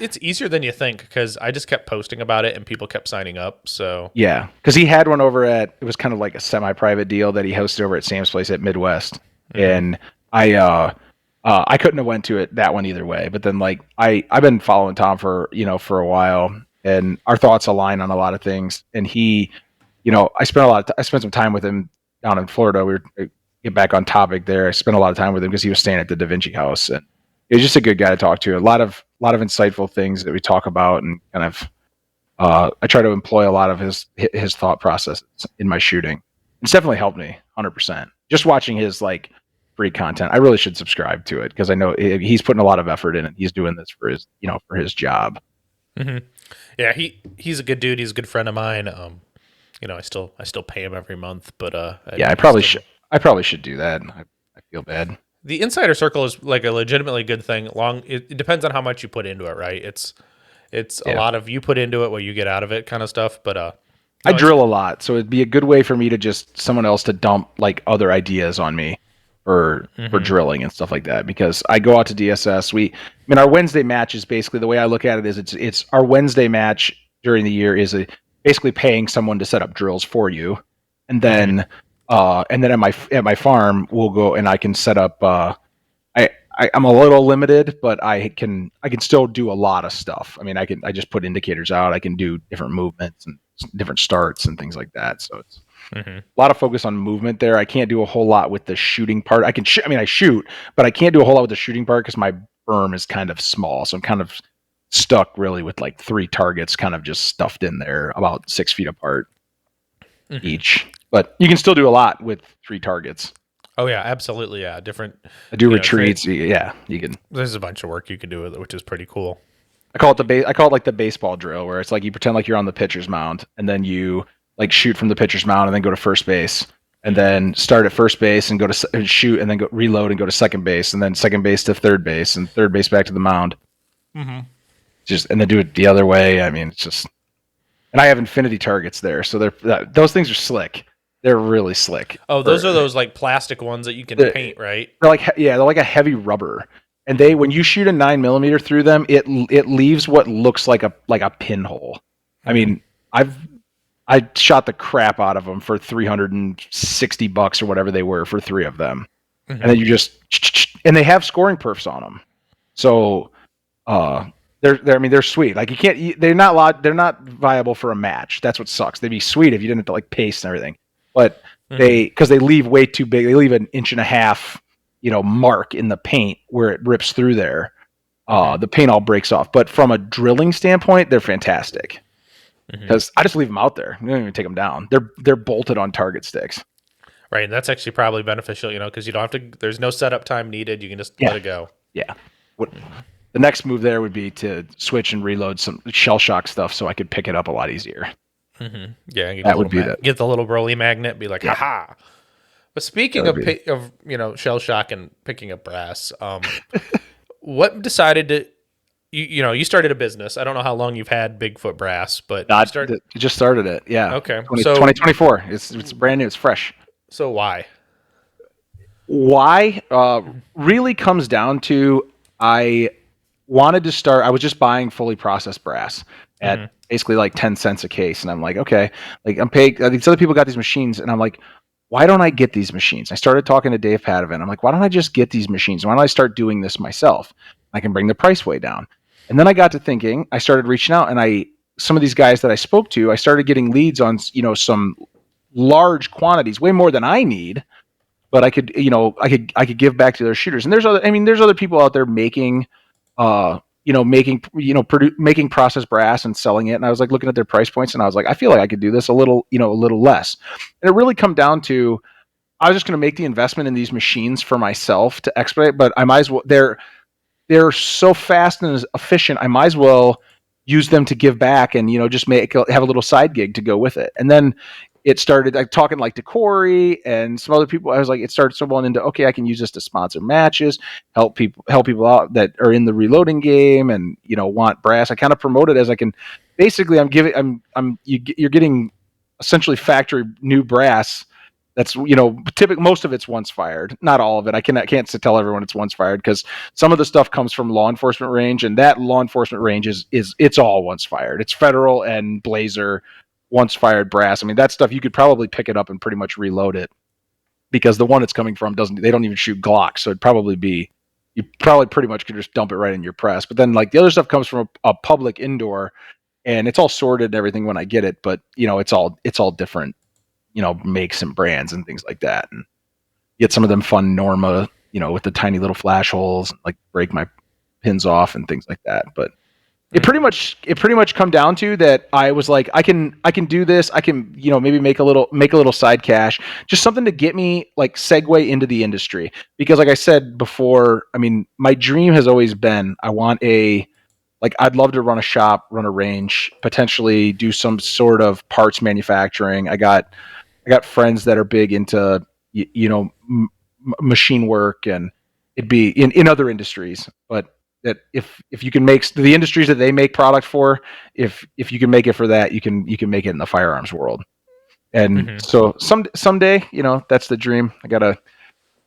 [SPEAKER 3] It's easier than you think because I just kept posting about it and people kept signing up. So
[SPEAKER 2] yeah, because he had one over it was kind of like a semi-private deal that he hosted over at Sam's place at Midwest, and I couldn't have went to that one either way. But then like I've been following Tom for a while, and our thoughts align on a lot of things. And he, I spent some time with him down in Florida. We were get back on topic there. I spent a lot of time with him because he was staying at the Da Vinci House, and he's just a good guy to talk to. A lot of insightful things that we talk about, and kind of I try to employ a lot of his thought processes in my shooting. It's definitely helped me 100%. Just watching his like free content, I really should subscribe to it because I know he's putting a lot of effort in it. He's doing this for his job.
[SPEAKER 3] Mm-hmm. Yeah, he's a good dude. He's a good friend of mine. I still pay him every month, but
[SPEAKER 2] I probably should do that. I feel bad.
[SPEAKER 3] The insider circle is like a legitimately good thing. It depends on how much you put into it, right? It's a lot of you put into it, what you get out of it, kind of stuff. But
[SPEAKER 2] I drill a lot, so it'd be a good way for me to just someone else to dump like other ideas on me for drilling and stuff like that. Because I go out to DSS. Our Wednesday match is basically, the way I look at it is it's our Wednesday match during the year is basically paying someone to set up drills for you, and then at my farm we'll go and I can set up. I'm a little limited, but I can still do a lot of stuff. I just put indicators out. I can do different movements and different starts and things like that. So it's a lot of focus on movement there. I can't do a whole lot with the shooting part. I shoot, but I can't do a whole lot with the shooting part because my berm is kind of small. So I'm kind of stuck really with like 3 targets kind of just stuffed in there about 6 feet apart each. But you can still do a lot with 3 targets.
[SPEAKER 3] Oh yeah, absolutely. Yeah, different.
[SPEAKER 2] I do retreats. Yeah, you can.
[SPEAKER 3] There's a bunch of work you can do with it, which is pretty cool.
[SPEAKER 2] I call it like the baseball drill, where it's like you pretend like you're on the pitcher's mound, and then you like shoot from the pitcher's mound, and then go to first base, and then start at first base and go to shoot, and then go reload and go to second base, and then second base to third base, and third base back to the mound. Mm-hmm. And then do it the other way. It's just, and I have infinity targets there, so those things are slick. They're really slick.
[SPEAKER 3] Oh, those are those like plastic ones that you can paint, right?
[SPEAKER 2] They're like a heavy rubber, and when you shoot a 9mm through them, it leaves what looks like a pinhole. I shot the crap out of them for $360 or whatever they were for 3 of them, and then you just and they have scoring perfs on them. So they're sweet. Like they're not viable for a match. That's what sucks. They'd be sweet if you didn't have to like pace and everything. But because they leave way too big, they leave an 1.5 inch, mark in the paint where it rips through there. The paint all breaks off. But from a drilling standpoint, they're fantastic. Because I just leave them out there. I don't even take them down. They're bolted on target sticks.
[SPEAKER 3] Right, and that's actually probably beneficial, because you don't have to. There's no setup time needed. You can just let it go.
[SPEAKER 2] Yeah. The next move there would be to switch and reload some shell shock stuff so I could pick it up a lot easier.
[SPEAKER 3] Yeah,
[SPEAKER 2] that would be that.
[SPEAKER 3] Get the little Broly magnet. Be like, haha. But speaking of shell shock and picking up brass, what decided to you started a business. I don't know how long you've had Bigfoot Brass, but
[SPEAKER 2] you just started it. Yeah.
[SPEAKER 3] Okay.
[SPEAKER 2] 2024. It's brand new. It's fresh.
[SPEAKER 3] So why?
[SPEAKER 2] Why really comes down to I wanted to start. I was just buying fully processed brass at basically like 10 cents a case, and I'm like, okay, like I'm paying. These other people got these machines, and I'm like, why don't I get these machines? I started talking to Dave Padovan. I'm like, why don't I just get these machines? Why don't I start doing this myself? I can bring the price way down. And then I got to thinking, I started reaching out, and some of these guys that I spoke to, I started getting leads on, some large quantities, way more than I need, but I could give back to their shooters. And there's other people out there making making processed brass and selling it. And I was like looking at their price points, and I was like, I feel like I could do this a little less. And it really come down to, I was just going to make the investment in these machines for myself to expedite, but I might as well, they're so fast and efficient. I might as well use them to give back and, just have a little side gig to go with it. And then it started talking like to Corey and some other people. I was like, it started snowballing into, okay, I can use this to sponsor matches, help people out that are in the reloading game and, want brass. I kind of promote it as I can. Basically, you're getting essentially factory new brass. That's, typically most of it's once fired, not all of it. I can't tell everyone it's once fired, because some of the stuff comes from law enforcement range, and that law enforcement range it's all once fired. It's federal and Blazer once fired brass. I mean, that stuff you could probably pick it up and pretty much reload it, because the one it's coming from they don't even shoot Glocks, so you probably pretty much could just dump it right in your press. But then like the other stuff comes from a public indoor, and it's all sorted and everything when I get it, but it's all different, makes and brands and things like that. And get some of them fun Norma, with the tiny little flash holes, like break my pins off and things like that. But it pretty much come down to that. I was like, I can do this. I can, maybe make a little side cash, just something to get me like segue into the industry. Because like I said before, I mean, my dream has always been, I'd love to run a shop, run a range, potentially do some sort of parts manufacturing. I got friends that are big into, machine work, and it'd be in other industries, but that if you can make the industries that they make product for, if you can make it for that, you can make it in the firearms world. And so someday, that's the dream. I got to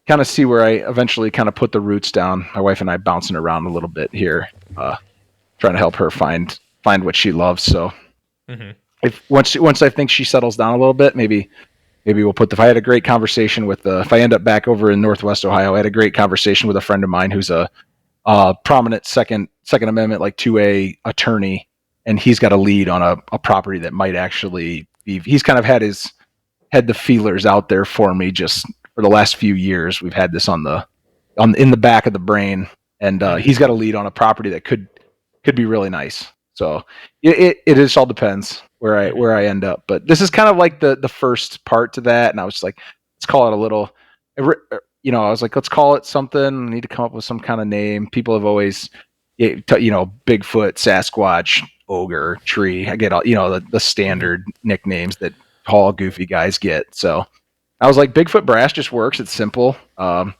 [SPEAKER 2] kind of see where I eventually kind of put the roots down. My wife and I bouncing around a little bit here, trying to help her find what she loves. So if once I think she settles down a little bit, maybe we'll if I had a great conversation with if I end up back over in Northwest Ohio, I had a great conversation with a friend of mine who's a prominent Second Amendment, like 2A attorney, and he's got a lead on a property that might actually be. He's kind of had the feelers out there for me just for the last few years. We've had this in the back of the brain, and he's got a lead on a property that could be really nice. So it just all depends where I end up. But this is kind of like the first part to that, and I was like, let's call it a little. I was like, let's call it something. I need to come up with some kind of name. People have always, Bigfoot, Sasquatch, Ogre, Tree. I get all, the standard nicknames that all goofy guys get. So I was like, Bigfoot Brass just works. It's simple. Got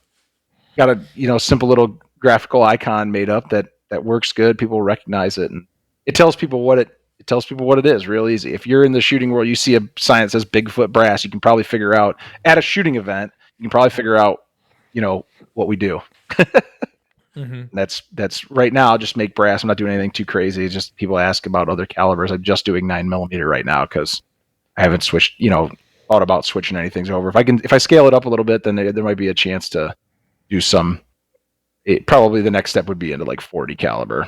[SPEAKER 2] a, simple little graphical icon made up that works good. People recognize it, and it tells people what it is real easy. If you're in the shooting world, you see a sign that says Bigfoot Brass, you can probably figure out at a shooting event, you can probably figure out, what we do. That's right now, just make brass. I'm not doing anything too crazy. It's just people ask about other calibers. I'm just doing 9mm right now, because I haven't switched, thought about switching anything over. If I scale it up a little bit, then there might be a chance to do some probably the next step would be into like 40 caliber.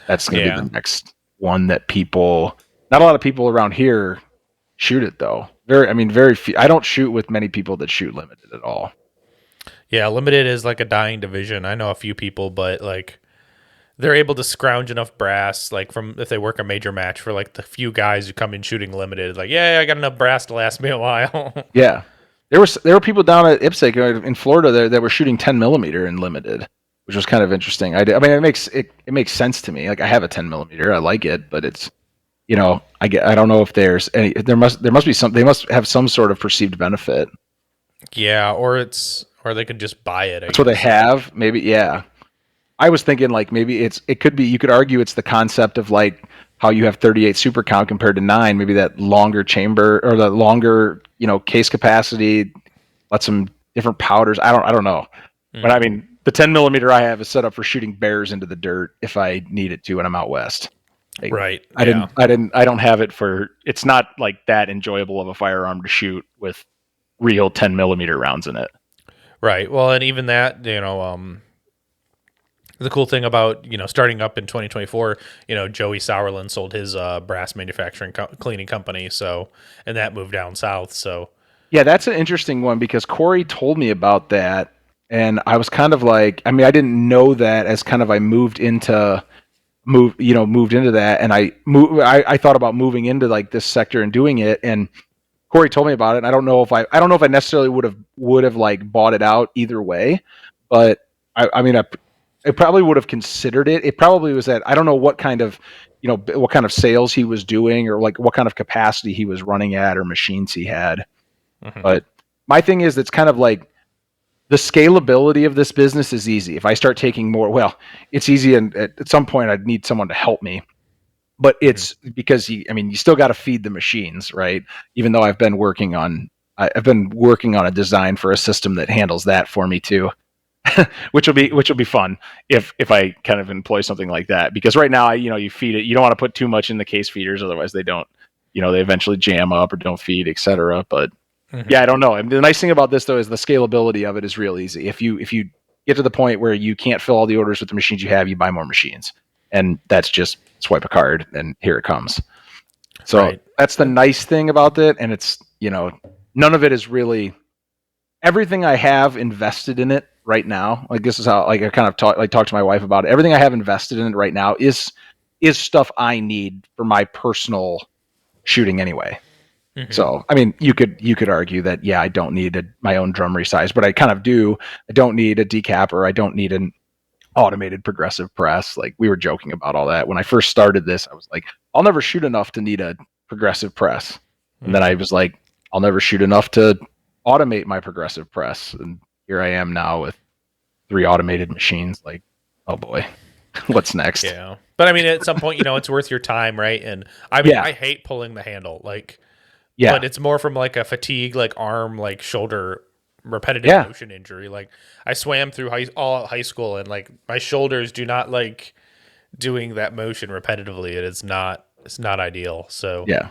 [SPEAKER 2] That's going to be the next one that people. Not a lot of people around here shoot it though. Very few. I don't shoot with many people that shoot limited at all.
[SPEAKER 3] Yeah, limited is like a dying division. I know a few people, but like they're able to scrounge enough brass, like from if they work a major match for like the few guys who come in shooting limited, like, yeah, I got enough brass to last me a while.
[SPEAKER 2] Yeah. There were people down at IPSC in Florida there that were shooting 10 millimeter in limited, which was kind of interesting. I mean, it makes sense to me. Like I have a 10 millimeter, I like it, but it's, I don't know if there's any. There must be some. They must have some sort of perceived benefit.
[SPEAKER 3] Yeah, or they could just buy it.
[SPEAKER 2] That's what they have. Maybe, yeah. I was thinking like maybe it could be. You could argue it's the concept of like how you have 38 super count compared to 9. Maybe that longer chamber or the longer case capacity, let some different powders. I don't know. But I mean, the 10 millimeter I have is set up for shooting bears into the dirt if I need it to when I'm out west. Like,
[SPEAKER 3] right.
[SPEAKER 2] I don't have it for. It's not like that enjoyable of a firearm to shoot with real 10 millimeter rounds in it.
[SPEAKER 3] Right. Well, and even that, the cool thing about, starting up in 2024, Joey Sauerland sold his brass manufacturing cleaning company. So, and that moved down south. So,
[SPEAKER 2] yeah, that's an interesting one because Corey told me about that. And I was kind of like, I mean, I didn't know that as kind of I moved into that. And I thought about moving into like this sector and doing it. And Corey told me about it. And I don't know if I necessarily would have like bought it out either way, but I probably would have considered it. It probably was that I don't know what kind of sales he was doing or like what kind of capacity he was running at or machines he had. Mm-hmm. But my thing is, it's kind of like the scalability of this business is easy. If I start taking more, well, it's easy. And at some point I'd need someone to help me, but it's because you still got to feed the machines, right? Even though I've been working on a design for a system that handles that for me too. which will be fun if I kind of employ something like that, because right now you feed it, you don't want to put too much in the case feeders, otherwise they don't, they eventually jam up or don't feed, etc. But yeah, I don't know. And the nice thing about this though is the scalability of it is real easy. If you get to the point where you can't fill all the orders with the machines you have, you buy more machines, and that's just swipe a card and here it comes. So That's the nice thing about it, and it's none of it is really everything I have invested in it right now. Like this is how I kind of talk to my wife about it. Everything I have invested in it right now is stuff I need for my personal shooting anyway. Mm-hmm. So, I mean, you could argue that, yeah, I don't need my own drum resize, but I kind of do. I don't need a decapper. I don't need an automated progressive press. Like we were joking about all that. When I first started this, I was like, I'll never shoot enough to need a progressive press. Mm-hmm. And then I was like, I'll never shoot enough to automate my progressive press. And here I am now with 3 automated machines. Like, oh boy, what's next?
[SPEAKER 3] Yeah. But I mean, at some point, it's worth your time, right? And I mean, I hate pulling the handle, like, but it's more from like a fatigue, like arm, like shoulder, repetitive motion injury. Like I swam through all high school, and like my shoulders do not like doing that motion repetitively. It's not ideal. So
[SPEAKER 2] yeah.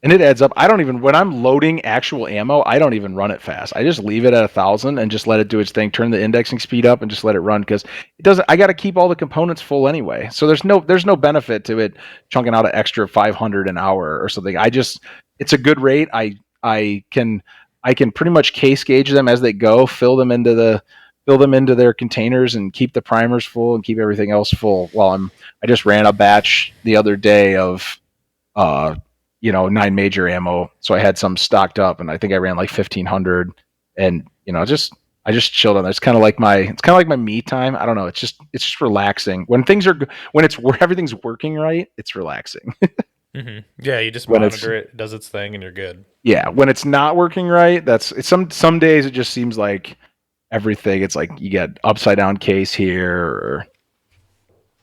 [SPEAKER 2] And it adds up. When I'm loading actual ammo, I don't even run it fast. I just leave it at 1,000 and just let it do its thing. Turn the indexing speed up and just let it run, because it doesn't. I got to keep all the components full anyway. So there's no benefit to it chunking out an extra 500 an hour or something. It's a good rate. I can pretty much case gauge them as they go, fill them into their containers, and keep the primers full and keep everything else full. I just ran a batch the other day of 9 major ammo, so I had some stocked up, and I think I ran like 1,500, and I just chilled on it. It's kind of like my me time. I don't know. It's just relaxing when everything's working right. It's relaxing.
[SPEAKER 3] Mm-hmm. Yeah, you just monitor it does its thing, and you're good.
[SPEAKER 2] Yeah, when it's not working right, some days it just seems like everything. It's like you get upside down case here, or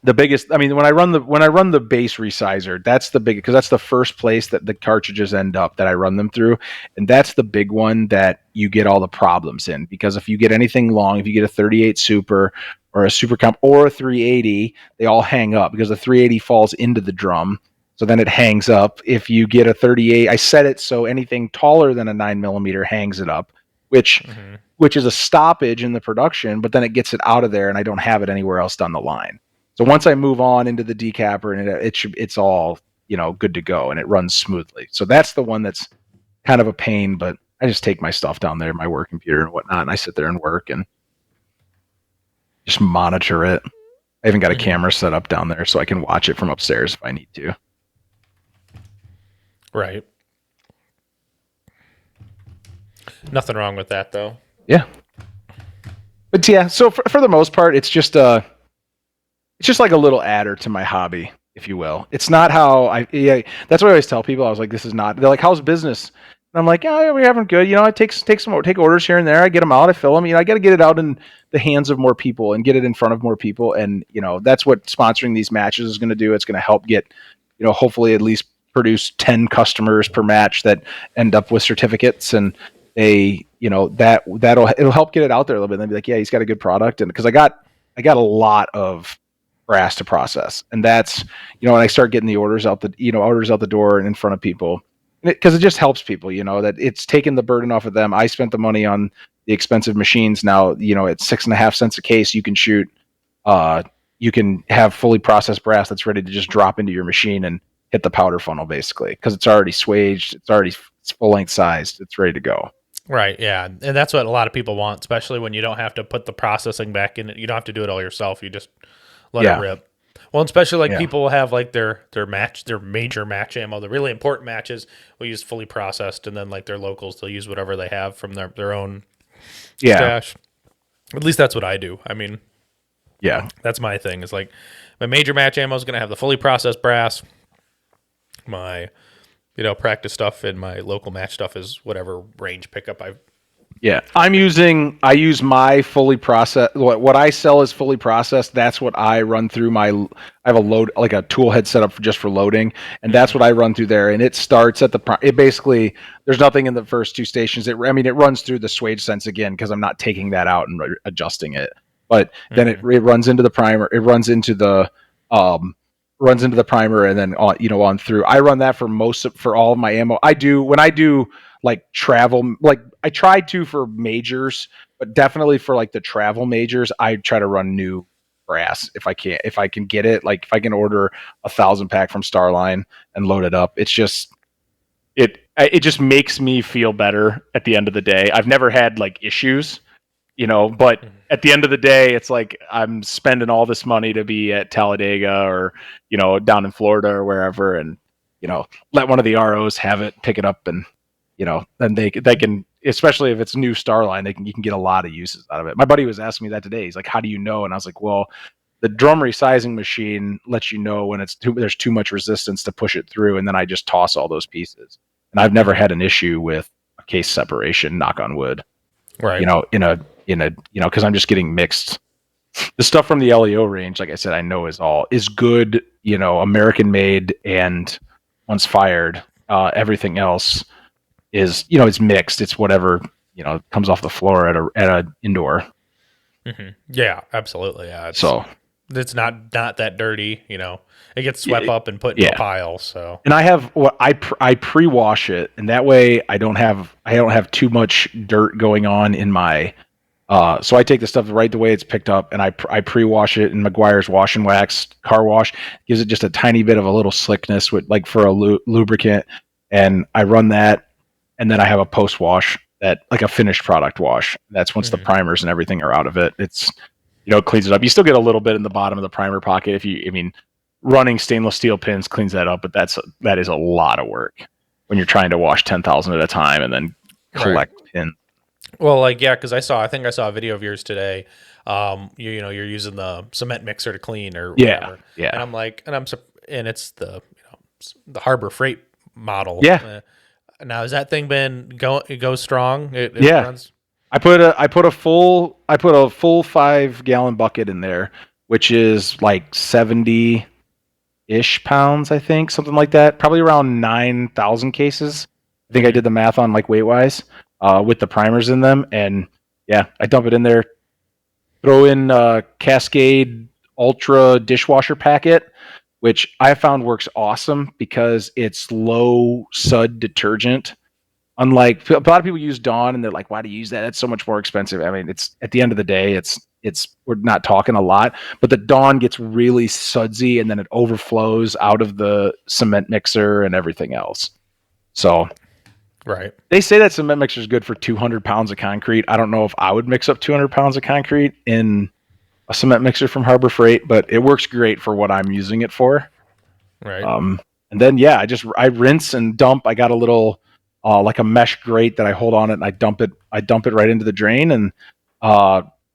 [SPEAKER 2] the biggest. I mean, when I run the base resizer, that's the big, because that's the first place that the cartridges end up that I run them through, and that's the big one that you get all the problems in, because if you get anything long, if you get a 38 super or a super comp or a 380, they all hang up because the 380 falls into the drum. So then it hangs up. If you get a 38, I set it so anything taller than a 9 millimeter hangs it up. which is a stoppage in the production, but then it gets it out of there and I don't have it anywhere else down the line. So once I move on into the decapper and it's all, good to go and it runs smoothly. So that's the one that's kind of a pain, but I just take my stuff down there, my work computer and whatnot, and I sit there and work and just monitor it. I even got a camera set up down there so I can watch it from upstairs if I need to.
[SPEAKER 3] Right. Nothing wrong with that, though.
[SPEAKER 2] Yeah. But yeah, so for the most part, it's just like a little adder to my hobby, if you will. It's not how that's what I always tell people. I was like, this is not, they're like, how's business? And I'm like, yeah, we're having good. I take orders here and there. I get them out. I fill them. I got to get it out in the hands of more people and get it in front of more people. And, that's what sponsoring these matches is going to do. It's going to help get, hopefully at least produce 10 customers per match that end up with certificates. And it'll help get it out there a little bit. And they'll be like, yeah, he's got a good product. And because I got a lot of brass to process. And that's, when I start getting the orders out the door and in front of people, because it just helps people, that it's taken the burden off of them. I spent the money on the expensive machines. Now, at 6.5 cents a case, you can shoot, you can have fully processed brass that's ready to just drop into your machine and hit the powder funnel basically. Cause it's already swaged. It's full length sized. It's ready to go.
[SPEAKER 3] Right. Yeah. And that's what a lot of people want, especially when you don't have to put the processing back in it. You don't have to do it all yourself. You just let it rip. Well, especially people have like their major match ammo, the really important matches will use fully processed, and then like their locals, they'll use whatever they have from their own stash. At least that's what I do. I mean, that's my thing. Is like my major match ammo is going to have the fully processed brass. My practice stuff and my local match stuff is whatever range pickup I've.
[SPEAKER 2] Yeah, I use my fully processed. What I sell is fully processed. That's what I run through I have a tool head set up just for loading, and that's what I run through there. And it starts at it basically, there's nothing in the first two stations. It runs through the swage sense again because I'm not taking that out and adjusting it. But then it runs into the primer. It runs into the primer and then on through. I run that for all of my ammo. When I do like travel, like I tried to for majors, but definitely for like the travel majors, I try to run new brass if I can get it. Like if I can order 1,000 pack from Starline and load it up, it's just it just makes me feel better at the end of the day. I've never had like issues, but at the end of the day, it's like I'm spending all this money to be at Talladega or down in Florida or wherever, and let one of the ROs have it, pick it up, and then they can, especially if it's new Starline, you can get a lot of uses out of it. My buddy was asking me that today. He's like, how do you know? And I was like, well, the drum resizing machine lets you know when there's too much resistance to push it through. And then I just toss all those pieces. And I've never had an issue with a case separation, knock on wood,
[SPEAKER 3] right.
[SPEAKER 2] Cause I'm just getting mixed. The stuff from the LEO range, like I said, I know is good, American made, and once fired, everything else is it's mixed. It's whatever comes off the floor at a indoor.
[SPEAKER 3] Yeah, absolutely. Yeah, it's not that dirty. It gets swept up and put in a pile. So,
[SPEAKER 2] and I have I pre-wash it, and that way I don't have too much dirt going on in my. So I take the stuff right the way it's picked up, and I pre-wash it in Meguiar's Wash and Wax car wash. Gives it just a tiny bit of a little slickness with like for a lubricant, and I run that. And then I have a post wash that like a finished product wash. That's once the primers and everything are out of it. It's, it cleans it up. You still get a little bit in the bottom of the primer pocket. Running stainless steel pins cleans that up, but that is a lot of work when you're trying to wash 10,000 at a time and then collect pins.
[SPEAKER 3] Well, because I think I saw a video of yours today. You're using the cement mixer to clean or whatever.
[SPEAKER 2] Yeah.
[SPEAKER 3] And I'm like, and it's the Harbor Freight model.
[SPEAKER 2] Yeah.
[SPEAKER 3] Now has that thing been it goes strong? It runs?
[SPEAKER 2] I put a full 5-gallon bucket in there, which is like 70-ish pounds, I think, something like that. Probably around 9,000 cases. I think I did the math on like weight wise, with the primers in them, and I dump it in there. Throw in Cascade Ultra dishwasher packet, which I found works awesome because it's low sud detergent, Unlike a lot of people use Dawn and they're like, why do you use that? That's so much more expensive. I mean, it's at the end of the day, it's we're not talking a lot, but the Dawn gets really sudsy and then it overflows out of the cement mixer and everything else. So
[SPEAKER 3] Right.
[SPEAKER 2] they say that cement mixer is good for 200 pounds of concrete. I don't know if I would mix up 200 pounds of concrete in a cement mixer from Harbor Freight, but it works great for what I'm using it for.
[SPEAKER 3] Right.
[SPEAKER 2] And then I rinse and dump. I got a little like a mesh grate that I hold on it and I dump it right into the drain and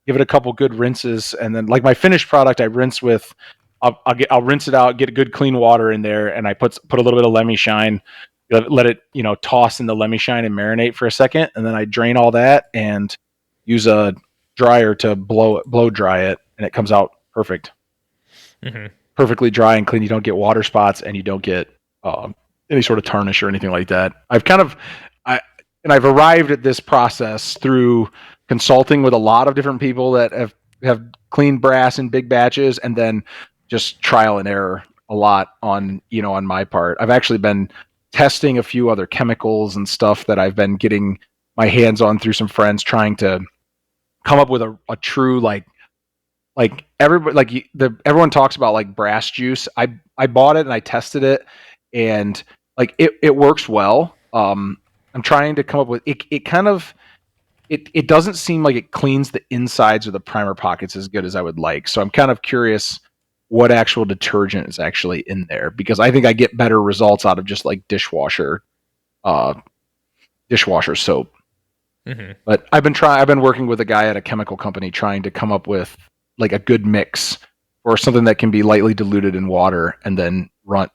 [SPEAKER 2] give it a couple good rinses. And then like my finished product, I rinse with I'll rinse it out, get a good clean water in there, and I put a little bit of Lemmy Shine, let it toss in the Lemmy Shine and marinate for a second, and then I drain all that and use a dryer to blow dry it, and it comes out perfect.
[SPEAKER 3] Mm-hmm.
[SPEAKER 2] Perfectly dry and clean. You don't get water spots and you don't get any sort of tarnish or anything like that. I've arrived at this process through consulting with a lot of different people that have cleaned brass in big batches, and then just trial and error a lot on my part. I've actually been testing a few other chemicals and stuff that I've been getting my hands on through some friends, trying to come up with a true everyone talks about like brass juice. I bought it and I tested it, and like it works well. I'm trying to come up with it. It doesn't seem like it cleans the insides of the primer pockets as good as I would like. So I'm kind of curious what actual detergent is actually in there, because I think I get better results out of just like dishwasher soap.
[SPEAKER 3] Mm-hmm.
[SPEAKER 2] But I've been working with a guy at a chemical company trying to come up with like a good mix or something that can be lightly diluted in water and then run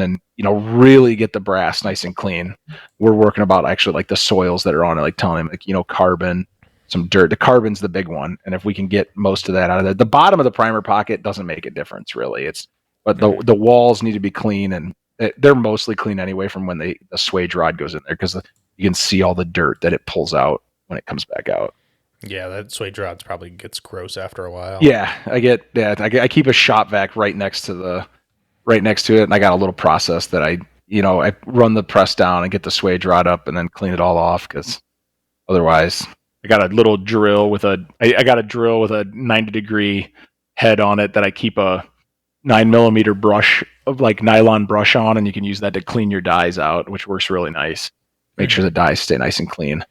[SPEAKER 2] and really get the brass nice and clean. We're working about actually like the soils that are on it, like telling him like carbon, some dirt. The carbon's the big one, and if we can get most of that out of there, the bottom of the primer pocket doesn't make a difference really. But the walls need to be clean, and they're mostly clean anyway from when the swage rod goes in there, because you can see all the dirt that it pulls out when it comes back out.
[SPEAKER 3] Yeah, that swage rods probably gets gross after a while.
[SPEAKER 2] Yeah, I get that. I keep a shop vac right next to it, and I got a little process that I run the press down and get the swage rod up and then clean it all off, because otherwise I got a little drill with a 90-degree head on it that I keep a 9mm brush of like nylon brush on, and you can use that to clean your dies out, which works really nice. Make sure the dies stay nice and clean.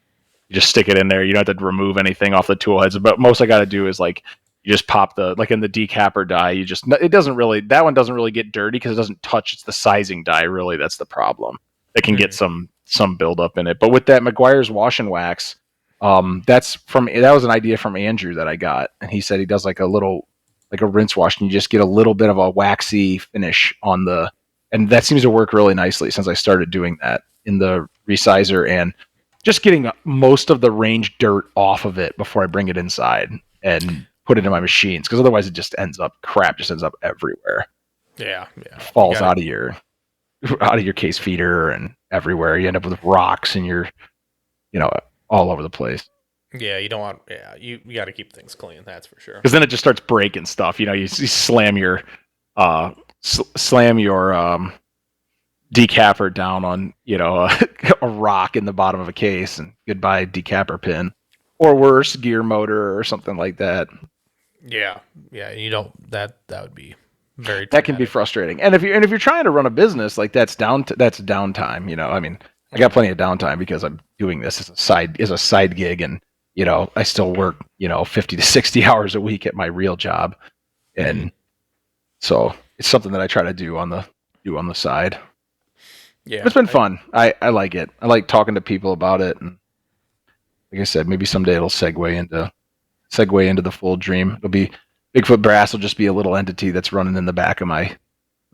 [SPEAKER 2] You just stick it in there. You don't have to remove anything off the tool heads. But most I got to do is like you just pop in the decapper die. That one doesn't really get dirty because it doesn't touch. It's the sizing die really that's the problem. It can get some buildup in it. But with that McGuire's wash and wax, that was an idea from Andrew that I got, and he said he does like a rinse wash, and you just get a little bit of a waxy finish and that seems to work really nicely since I started doing that in the resizer, and just getting most of the range dirt off of it before I bring it inside and put it in my machines, because otherwise crap just ends up everywhere.
[SPEAKER 3] Yeah.
[SPEAKER 2] Falls out of your case feeder and everywhere. You end up with rocks and you're all over the place.
[SPEAKER 3] Yeah, you don't want. Yeah, you got to keep things clean. That's for sure.
[SPEAKER 2] Because then it just starts breaking stuff. You slam your decapper down on a rock in the bottom of a case, and goodbye decapper pin, or worse, gear motor or something like that.
[SPEAKER 3] Yeah. You don't. That would be very.
[SPEAKER 2] That can be frustrating. And if you're trying to run a business, like that's downtime. I mean, I got plenty of downtime because I'm doing this as a side gig, and I still work 50 to 60 hours a week at my real job, and so it's something that I try to do on the side.
[SPEAKER 3] Yeah,
[SPEAKER 2] it's been fun. I like it. I like talking to people about it, and like I said, maybe someday it'll segue into the full dream. It'll be Bigfoot Brass will just be a little entity that's running in the back of my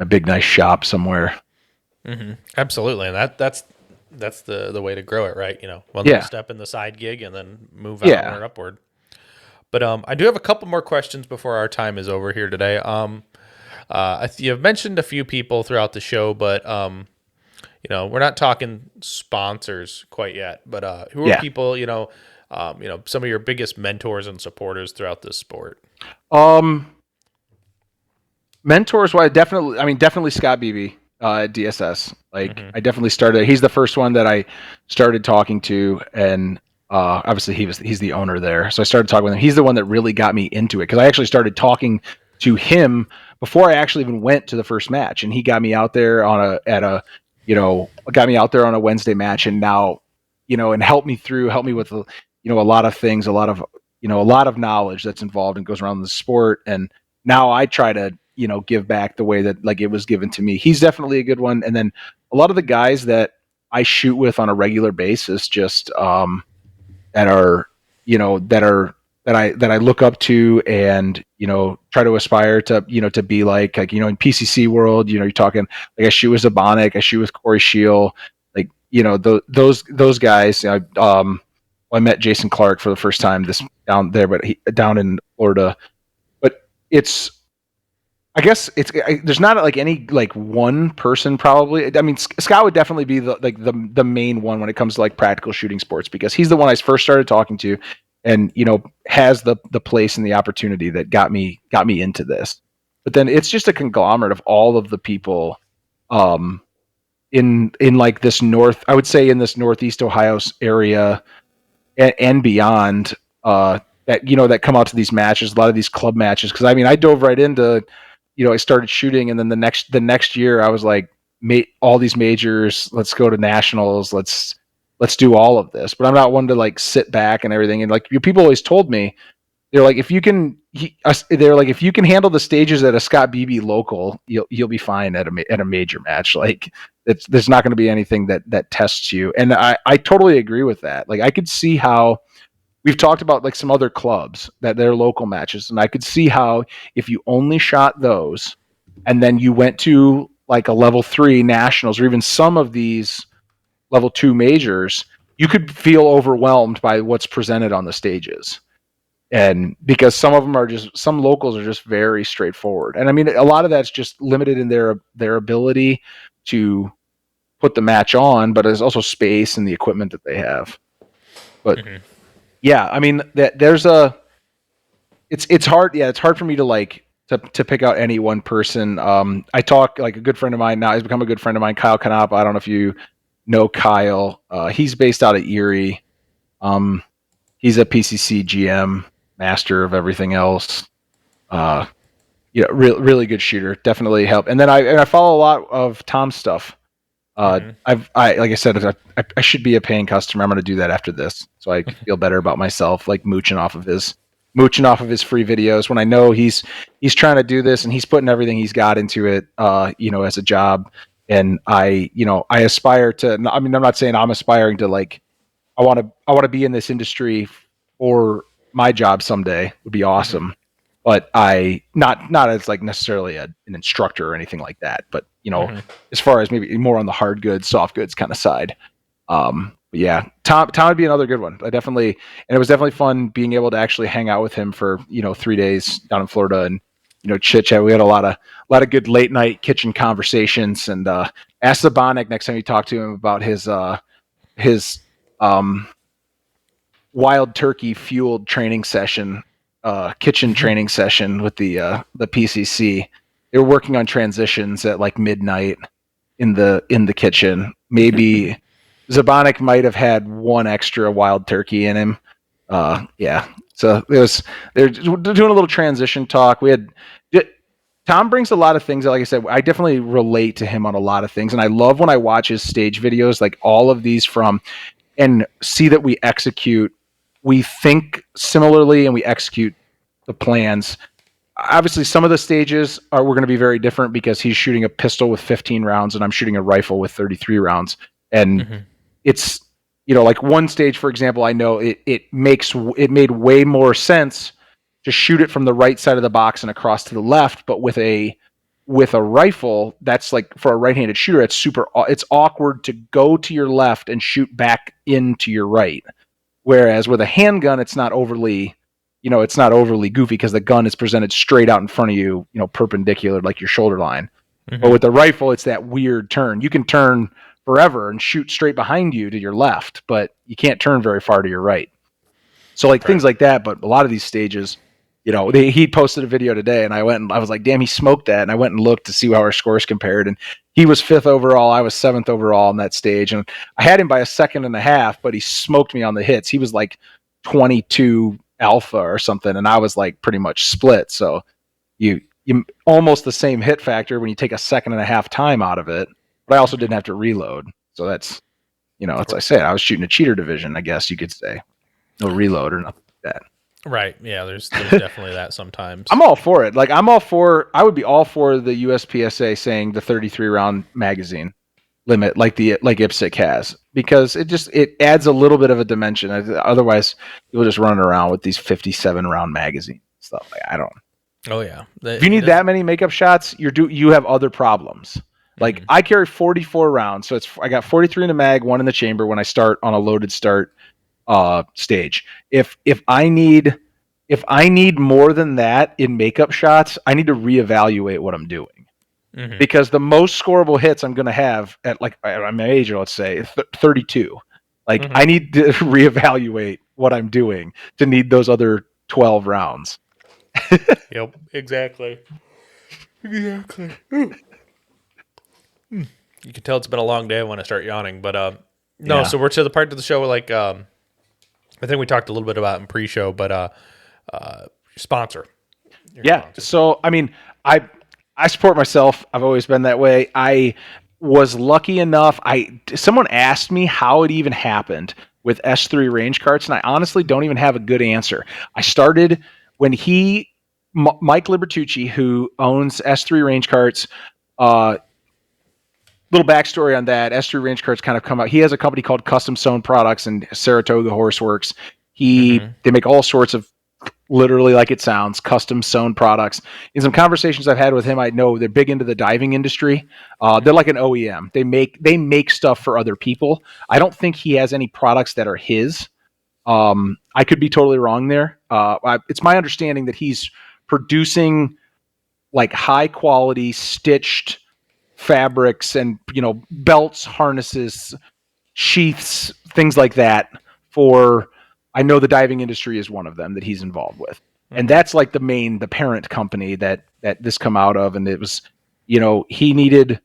[SPEAKER 2] big nice shop somewhere.
[SPEAKER 3] Mm-hmm. Absolutely, and that's the way to grow it, right? One little step in the side gig, and then move outward, upward. But I do have a couple more questions before our time is over here today. You've mentioned a few people throughout the show, but we're not talking sponsors quite yet. But who are people? Some of your biggest mentors and supporters throughout this sport.
[SPEAKER 2] Mentors, definitely Scott Beebe. DSS. Like I definitely started. He's the first one that I started talking to, and obviously he's the owner there. So I started talking with him. He's the one that really got me into it because I actually started talking to him before I actually even went to the first match, and he got me out there got me out there on a Wednesday match, and now and helped me with a lot of things, a lot of knowledge that's involved and goes around the sport. And now I try to give back the way that like it was given to me. He's definitely a good one. And then a lot of the guys that I shoot with on a regular basis, just that are that I look up to, and try to aspire to to be like in PCC world. You're talking like I shoot with Zabonic, I shoot with Corey Shield, like those guys. I met Jason Clark for the first time down there, but down in Florida. But I guess there's not like any like one person probably. I mean, Scott would definitely be the main one when it comes to like practical shooting sports, because he's the one I first started talking to, and has the place and the opportunity that got me into this. But then it's just a conglomerate of all of the people in like this I would say in this Northeast Ohio area and beyond, that come out to these matches, a lot of these club matches. Because I mean, I dove right into, I started shooting, and then the next year I was like, all these majors, let's go to nationals, let's do all of this. But I'm not one to like sit back and everything. And like people always told me, they're like, if you can, they're like, if you can handle the stages at a Scott Beebe local, you'll be fine at a major match. Like there's not going to be anything that tests you. And I totally agree with that. Like I could see how we've talked about like some other clubs that they're local matches, and I could see how if you only shot those, and then you went to like a level 3 nationals or even some of these level 2 majors, you could feel overwhelmed by what's presented on the stages. And because some locals are just very straightforward. And I mean, a lot of that's just limited in their ability to put the match on, but there's also space and the equipment that they have. But yeah, I mean, it's hard. Yeah, it's hard for me to like to pick out any one person. I talk like a good friend of mine now. He's become a good friend of mine, Kyle Canapa. I don't know if you know Kyle. He's based out of Erie. He's a PCC GM, master of everything else. Really good shooter. Definitely help. And then I follow a lot of Tom's stuff. Like I said, I should be a paying customer. I'm going to do that after this, so I feel better about myself, like mooching off of his free videos when I know he's trying to do this and he's putting everything he's got into it, as a job. And I aspire to. I mean, I'm not saying I'm aspiring to like. I want to be in this industry for my job someday. Would be awesome. But I not as like necessarily an instructor or anything like that. But as far as maybe more on the hard goods, soft goods kind of side. But yeah, Tom would be another good one. And it was definitely fun being able to actually hang out with him for 3 days down in Florida and chit chat. We had a lot of good late night kitchen conversations, and ask Zabonic next time you talk to him about his wild turkey fueled training session. Kitchen training session with the PCC. They were working on transitions at like midnight in the kitchen. Maybe Zabonic might have had one extra wild turkey in him. Yeah. So they're doing a little transition talk. Tom brings a lot of things that, like I said, I definitely relate to him on a lot of things. And I love when I watch his stage videos, like all of these and see that we think similarly and we execute the plans. Obviously, some of the stages we're going to be very different because he's shooting a pistol with 15 rounds and I'm shooting a rifle with 33 rounds. And it's, like one stage, for example, I know it made way more sense to shoot it from the right side of the box and across to the left, but with a rifle, that's like for a right-handed shooter, it's awkward to go to your left and shoot back into your right. Whereas with a handgun, it's not overly goofy because the gun is presented straight out in front of you, perpendicular, like your shoulder line. But with the rifle, it's that weird turn. You can turn forever and shoot straight behind you to your left, but you can't turn very far to your right. So things like that. But a lot of these stages, he posted a video today, and I was like, damn, he smoked that. And I went and looked to see how our scores compared, and he was 5th overall. I was 7th overall on that stage, and I had him by a second and a half, but he smoked me on the hits. He was like 22 alpha or something, and I was like pretty much split. So you almost the same hit factor when you take a second and a half time out of it, but I also didn't have to reload. So that's, as I said, I was shooting a cheater division, I guess you could say. No reload or nothing like that.
[SPEAKER 3] Right. Yeah, there's definitely that sometimes.
[SPEAKER 2] I'm all for it. Like I would be all for the USPSA saying the 33 round magazine limit like IPSC has, because it adds a little bit of a dimension. Otherwise people just running around with these 57 round magazine stuff. Like, I don't.
[SPEAKER 3] Oh yeah.
[SPEAKER 2] If you need that many makeup shots, you have other problems. Like I carry 44 rounds, so I got 43 in the mag, 1 in the chamber when I start on a loaded start stage. If I need more than that in makeup shots, I need to reevaluate what I'm doing. Because the most scoreable hits I'm going to have at my age, let's say 32. Like I need to reevaluate what I'm doing to need those other 12 rounds.
[SPEAKER 3] Yep, exactly. You can tell it's been a long day when I start yawning, but no. Yeah. So we're to the part of the show where I think we talked a little bit about in pre-show, but sponsor.
[SPEAKER 2] Sponsor. So I mean, I support myself. I've always been that way. I was lucky enough. Someone asked me how it even happened with S3 range carts, and I honestly don't even have a good answer. I started when Mike Libertucci, who owns S3 range carts, little backstory on that. S3 range carts kind of come out. He has a company called Custom Sewn Products and Saratoga Horseworks. They make all sorts of, literally like it sounds, custom sewn products. In some conversations I've had with him, I know they're big into the diving industry. They're like an OEM. They make stuff for other people. I don't think he has any products that are his. I could be totally wrong there. It's my understanding that he's producing like high quality stitched fabrics and belts, harnesses, sheaths, things like that for, I know the diving industry is one of them that he's involved with. And that's like the parent company that this come out of. And it was, he needed,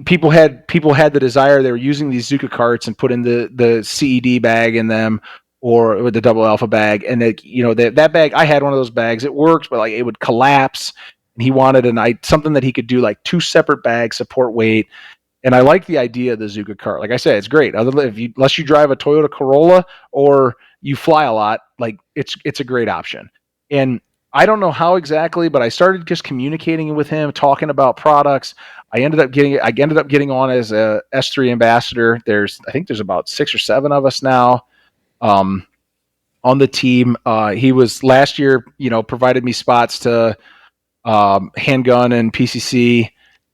[SPEAKER 2] people had the desire. They were using these Zuka carts and put in the CED bag in them, or with the double alpha bag. And that bag, I had one of those bags. It worked, but like it would collapse. And he wanted something that he could do like 2 separate bags, support weight. And I like the idea of the Zuka cart. Like I said, it's great. Unless you drive a Toyota Corolla or you fly a lot, like it's a great option. And I don't know how exactly, but I started just communicating with him, talking about products. I ended up getting on as a S3 ambassador. I think there's about 6 or 7 of us now on the team. He was last year, provided me spots to handgun and PCC,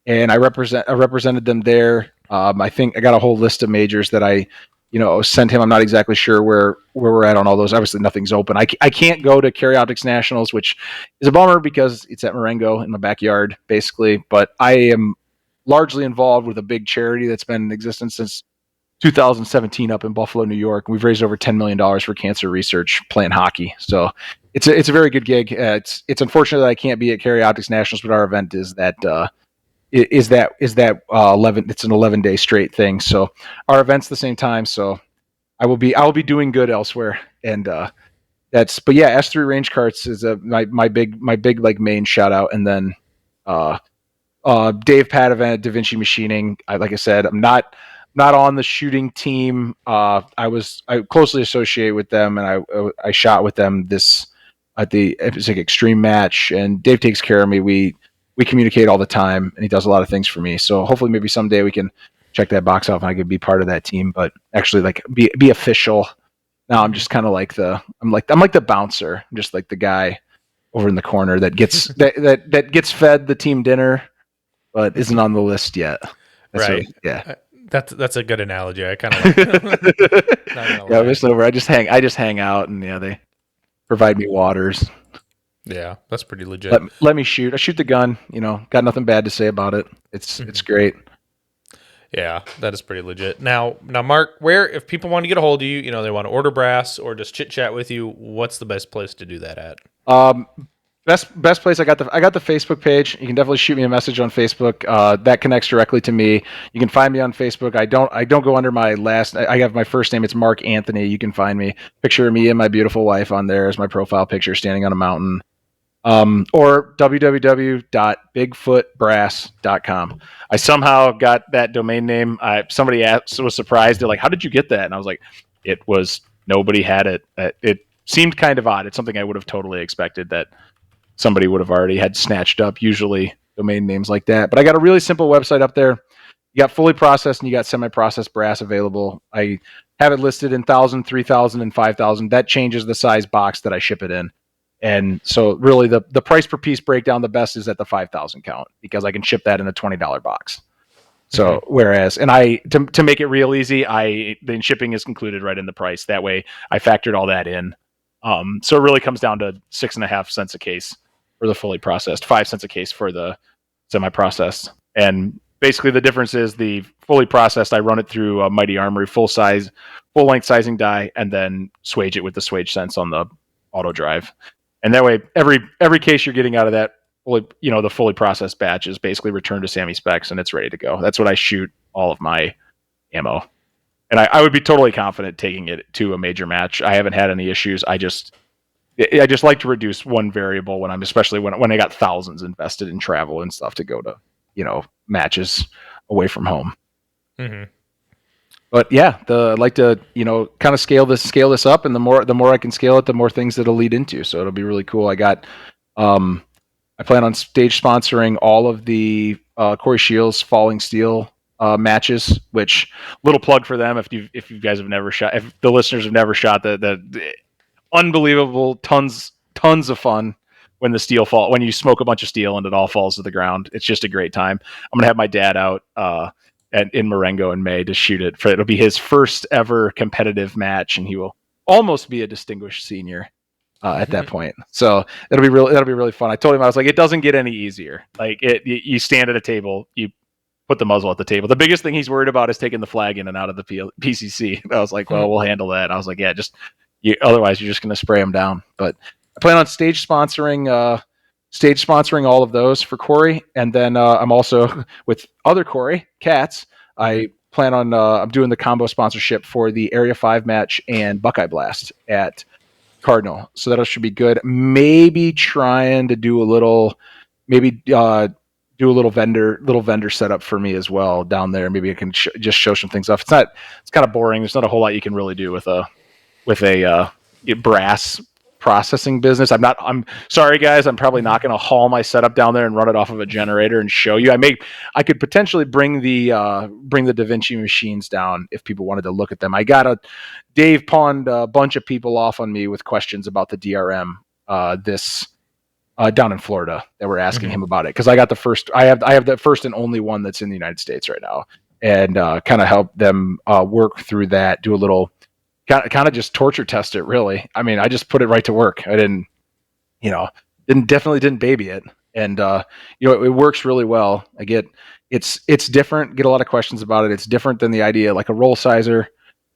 [SPEAKER 2] and I represented them there. I think I got a whole list of majors that I sent him. I'm not exactly sure where we're at on all those. Obviously nothing's open. I can't go to Carry Optics Nationals, which is a bummer because it's at Marengo in my backyard basically, but I am largely involved with a big charity that's been in existence since 2017 up in Buffalo, New York. We've raised over $10 million for cancer research playing hockey. So it's a very good gig. It's unfortunate that I can't be at Carry Optics Nationals, but our event is that 11. It's an 11-day straight thing. So our event's the same time. So I will be doing good elsewhere. And but yeah, S3 range carts is my big like main shout out. And then Dave Padavant at Da Vinci Machining. Like I said, I'm not on the shooting team. I closely associate with them, and I shot with them at the IPSC Extreme match. And Dave takes care of me. We communicate all the time, and he does a lot of things for me. So hopefully, maybe someday we can check that box off, and I could be part of that team. But actually, like be official. Now I'm just kind of like I'm like the bouncer. I'm just like the guy over in the corner that gets that gets fed the team dinner, but isn't on the list yet.
[SPEAKER 3] Right.
[SPEAKER 2] Yeah.
[SPEAKER 3] That's a good analogy. I kind of like that.
[SPEAKER 2] Yeah, I'm just over. I just hang out, and yeah, they provide me waters.
[SPEAKER 3] Yeah, that's pretty legit.
[SPEAKER 2] Let me shoot. I shoot the gun. Got nothing bad to say about it. It's great.
[SPEAKER 3] Yeah, that is pretty legit. Now, Mark, where if people want to get a hold of you, they want to order brass or just chit chat with you, what's the best place to do that at?
[SPEAKER 2] Best place. I got the Facebook page. You can definitely shoot me a message on Facebook. That connects directly to me. You can find me on Facebook. I don't go under my last. I have my first name. It's Mark Anthony. You can find me. Picture of me and my beautiful wife on there as my profile picture, standing on a mountain. Or www.bigfootbrass.com. I somehow got that domain name. Somebody was surprised. They're like, "How did you get that?" And I was like, "It was nobody had it. It seemed kind of odd. It's something I would have totally expected that somebody would have already had snatched up. Usually domain names like that. But I got a really simple website up there. You got fully processed and you got semi-processed brass available. I have it listed in 1,000, 3,000, and 5,000. That changes the size box that I ship it in. And so really the price per piece breakdown, the best is at the 5,000 count because I can ship that in a $20 box. So whereas, and to make it real easy, the shipping is included right in the price. That way I factored all that in. So it really comes down to 6.5 cents a case for the fully processed, 5 cents a case for the semi-processed. And basically the difference is the fully processed, I run it through a Mighty Armory full length sizing die, and then swage it with the swage sense on the auto drive. And that way, every case you're getting out of that, the fully processed batch is basically returned to Sammy Specs, and it's ready to go. That's what I shoot all of my ammo, and I would be totally confident taking it to a major match. I haven't had any issues. I just like to reduce one variable especially when I got thousands invested in travel and stuff to go to matches away from home.
[SPEAKER 3] Mm-hmm.
[SPEAKER 2] But yeah, I'd like to kind of scale this up, and the more I can scale it, the more things that'll lead into. So it'll be really cool. I plan on stage sponsoring all of the Corey Shields Falling Steel matches. Which, little plug for them if you guys have never shot, if the listeners have never shot, the unbelievable tons of fun when the steel when you smoke a bunch of steel and it all falls to the ground. It's just a great time. I'm gonna have my dad out in Marengo in May to shoot it. It'll be his first ever competitive match, and he will almost be a distinguished senior at that point. So that'll be really fun. I told him, I was like, it doesn't get any easier. Like you stand at a table, you put the muzzle at the table. The biggest thing he's worried about is taking the flag in and out of the PCC. I was like, well, we'll handle that. I was like, yeah, otherwise you're just going to spray them down. But I plan on stage sponsoring all of those for Corey, and then I'm also with other Corey Katz. I plan on I'm doing the combo sponsorship for the Area 5 match and Buckeye Blast at Cardinal, so that should be good. Maybe trying to do a little vendor setup for me as well down there. Maybe I can just show some things off. It's kind of boring. There's not a whole lot you can really do with a brass processing business. I'm sorry guys, I'm probably not going to haul my setup down there and run it off of a generator and show you. I could potentially bring the Da Vinci machines down if people wanted to look at them. Dave pawned a bunch of people off on me with questions about the DRM down in Florida that were asking him about it, because I have the first and only one that's in the United States right now, and kind of help them work through that, do a little kind of just torture test it, really. I mean, I just put it right to work. I didn't baby it. And, it works really well. It's different, get a lot of questions about it. It's different than the idea, like a roll sizer.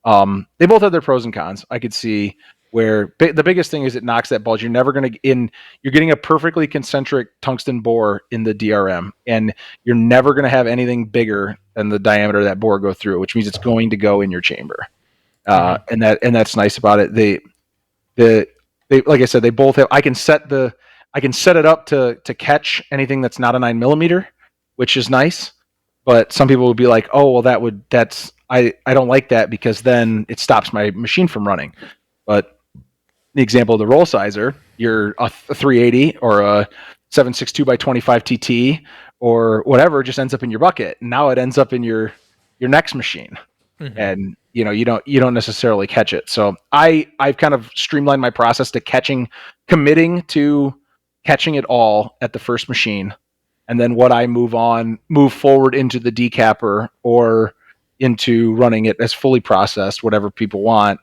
[SPEAKER 2] They both have their pros and cons. I could see where the biggest thing is it knocks that bulge. You're never going to you're getting a perfectly concentric tungsten bore in the DRM, and you're never going to have anything bigger than the diameter of that bore go through, which means it's going to go in your chamber. And that's nice about it. They like I said, they both have. I can set it up to catch anything that's not a 9mm, which is nice. But some people would be like, "Oh, well, I don't like that because then it stops my machine from running." But the example of the roll sizer, you're a 380 or a 762 by 25 TT or whatever just ends up in your bucket. Now it ends up in your next machine. And you don't necessarily catch it. So I've kind of streamlined my process to committing to catching it all at the first machine, and then what I move forward into the decapper or into running it as fully processed, whatever people want.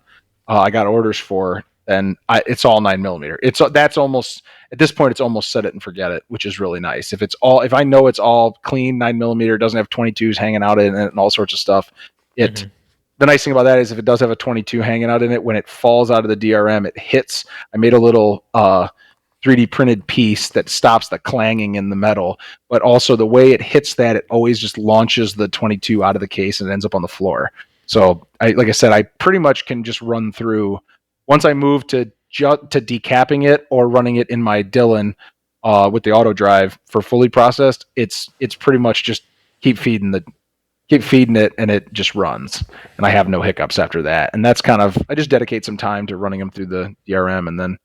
[SPEAKER 2] I got orders for. then it's all 9mm. That's almost at this point, it's almost set it and forget it, which is really nice. If I know it's all clean 9mm, doesn't have 22s hanging out in it and all sorts of stuff. The nice thing about that is if it does have a 22 hanging out in it, when it falls out of the DRM, it hits. I made a little 3D printed piece that stops the clanging in the metal, but also the way it hits that, it always just launches the 22 out of the case and ends up on the floor. So like I said, I pretty much can just run through. Once I move to decapping it or running it in my Dillon with the auto drive for fully processed, it's pretty much just keep feeding it and it just runs, and I have no hiccups after that. And that's I just dedicate some time to running them through the DRM, and then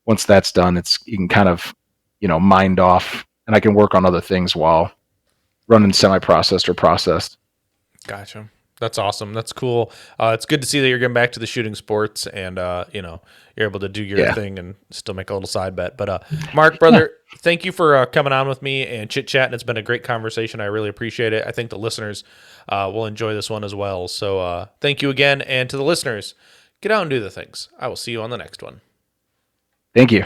[SPEAKER 2] once that's done, you can kind of, mind off, and I can work on other things while running semi-processed or processed.
[SPEAKER 3] Gotcha. That's awesome. That's cool. It's good to see that you're getting back to the shooting sports, and you're able to do your thing and still make a little side bet. But Marc, brother, thank you for coming on with me and chit chatting. It's been a great conversation. I really appreciate it. I think the listeners will enjoy this one as well. So thank you again, and to the listeners, get out and do the things. I will see you on the next one.
[SPEAKER 2] Thank you.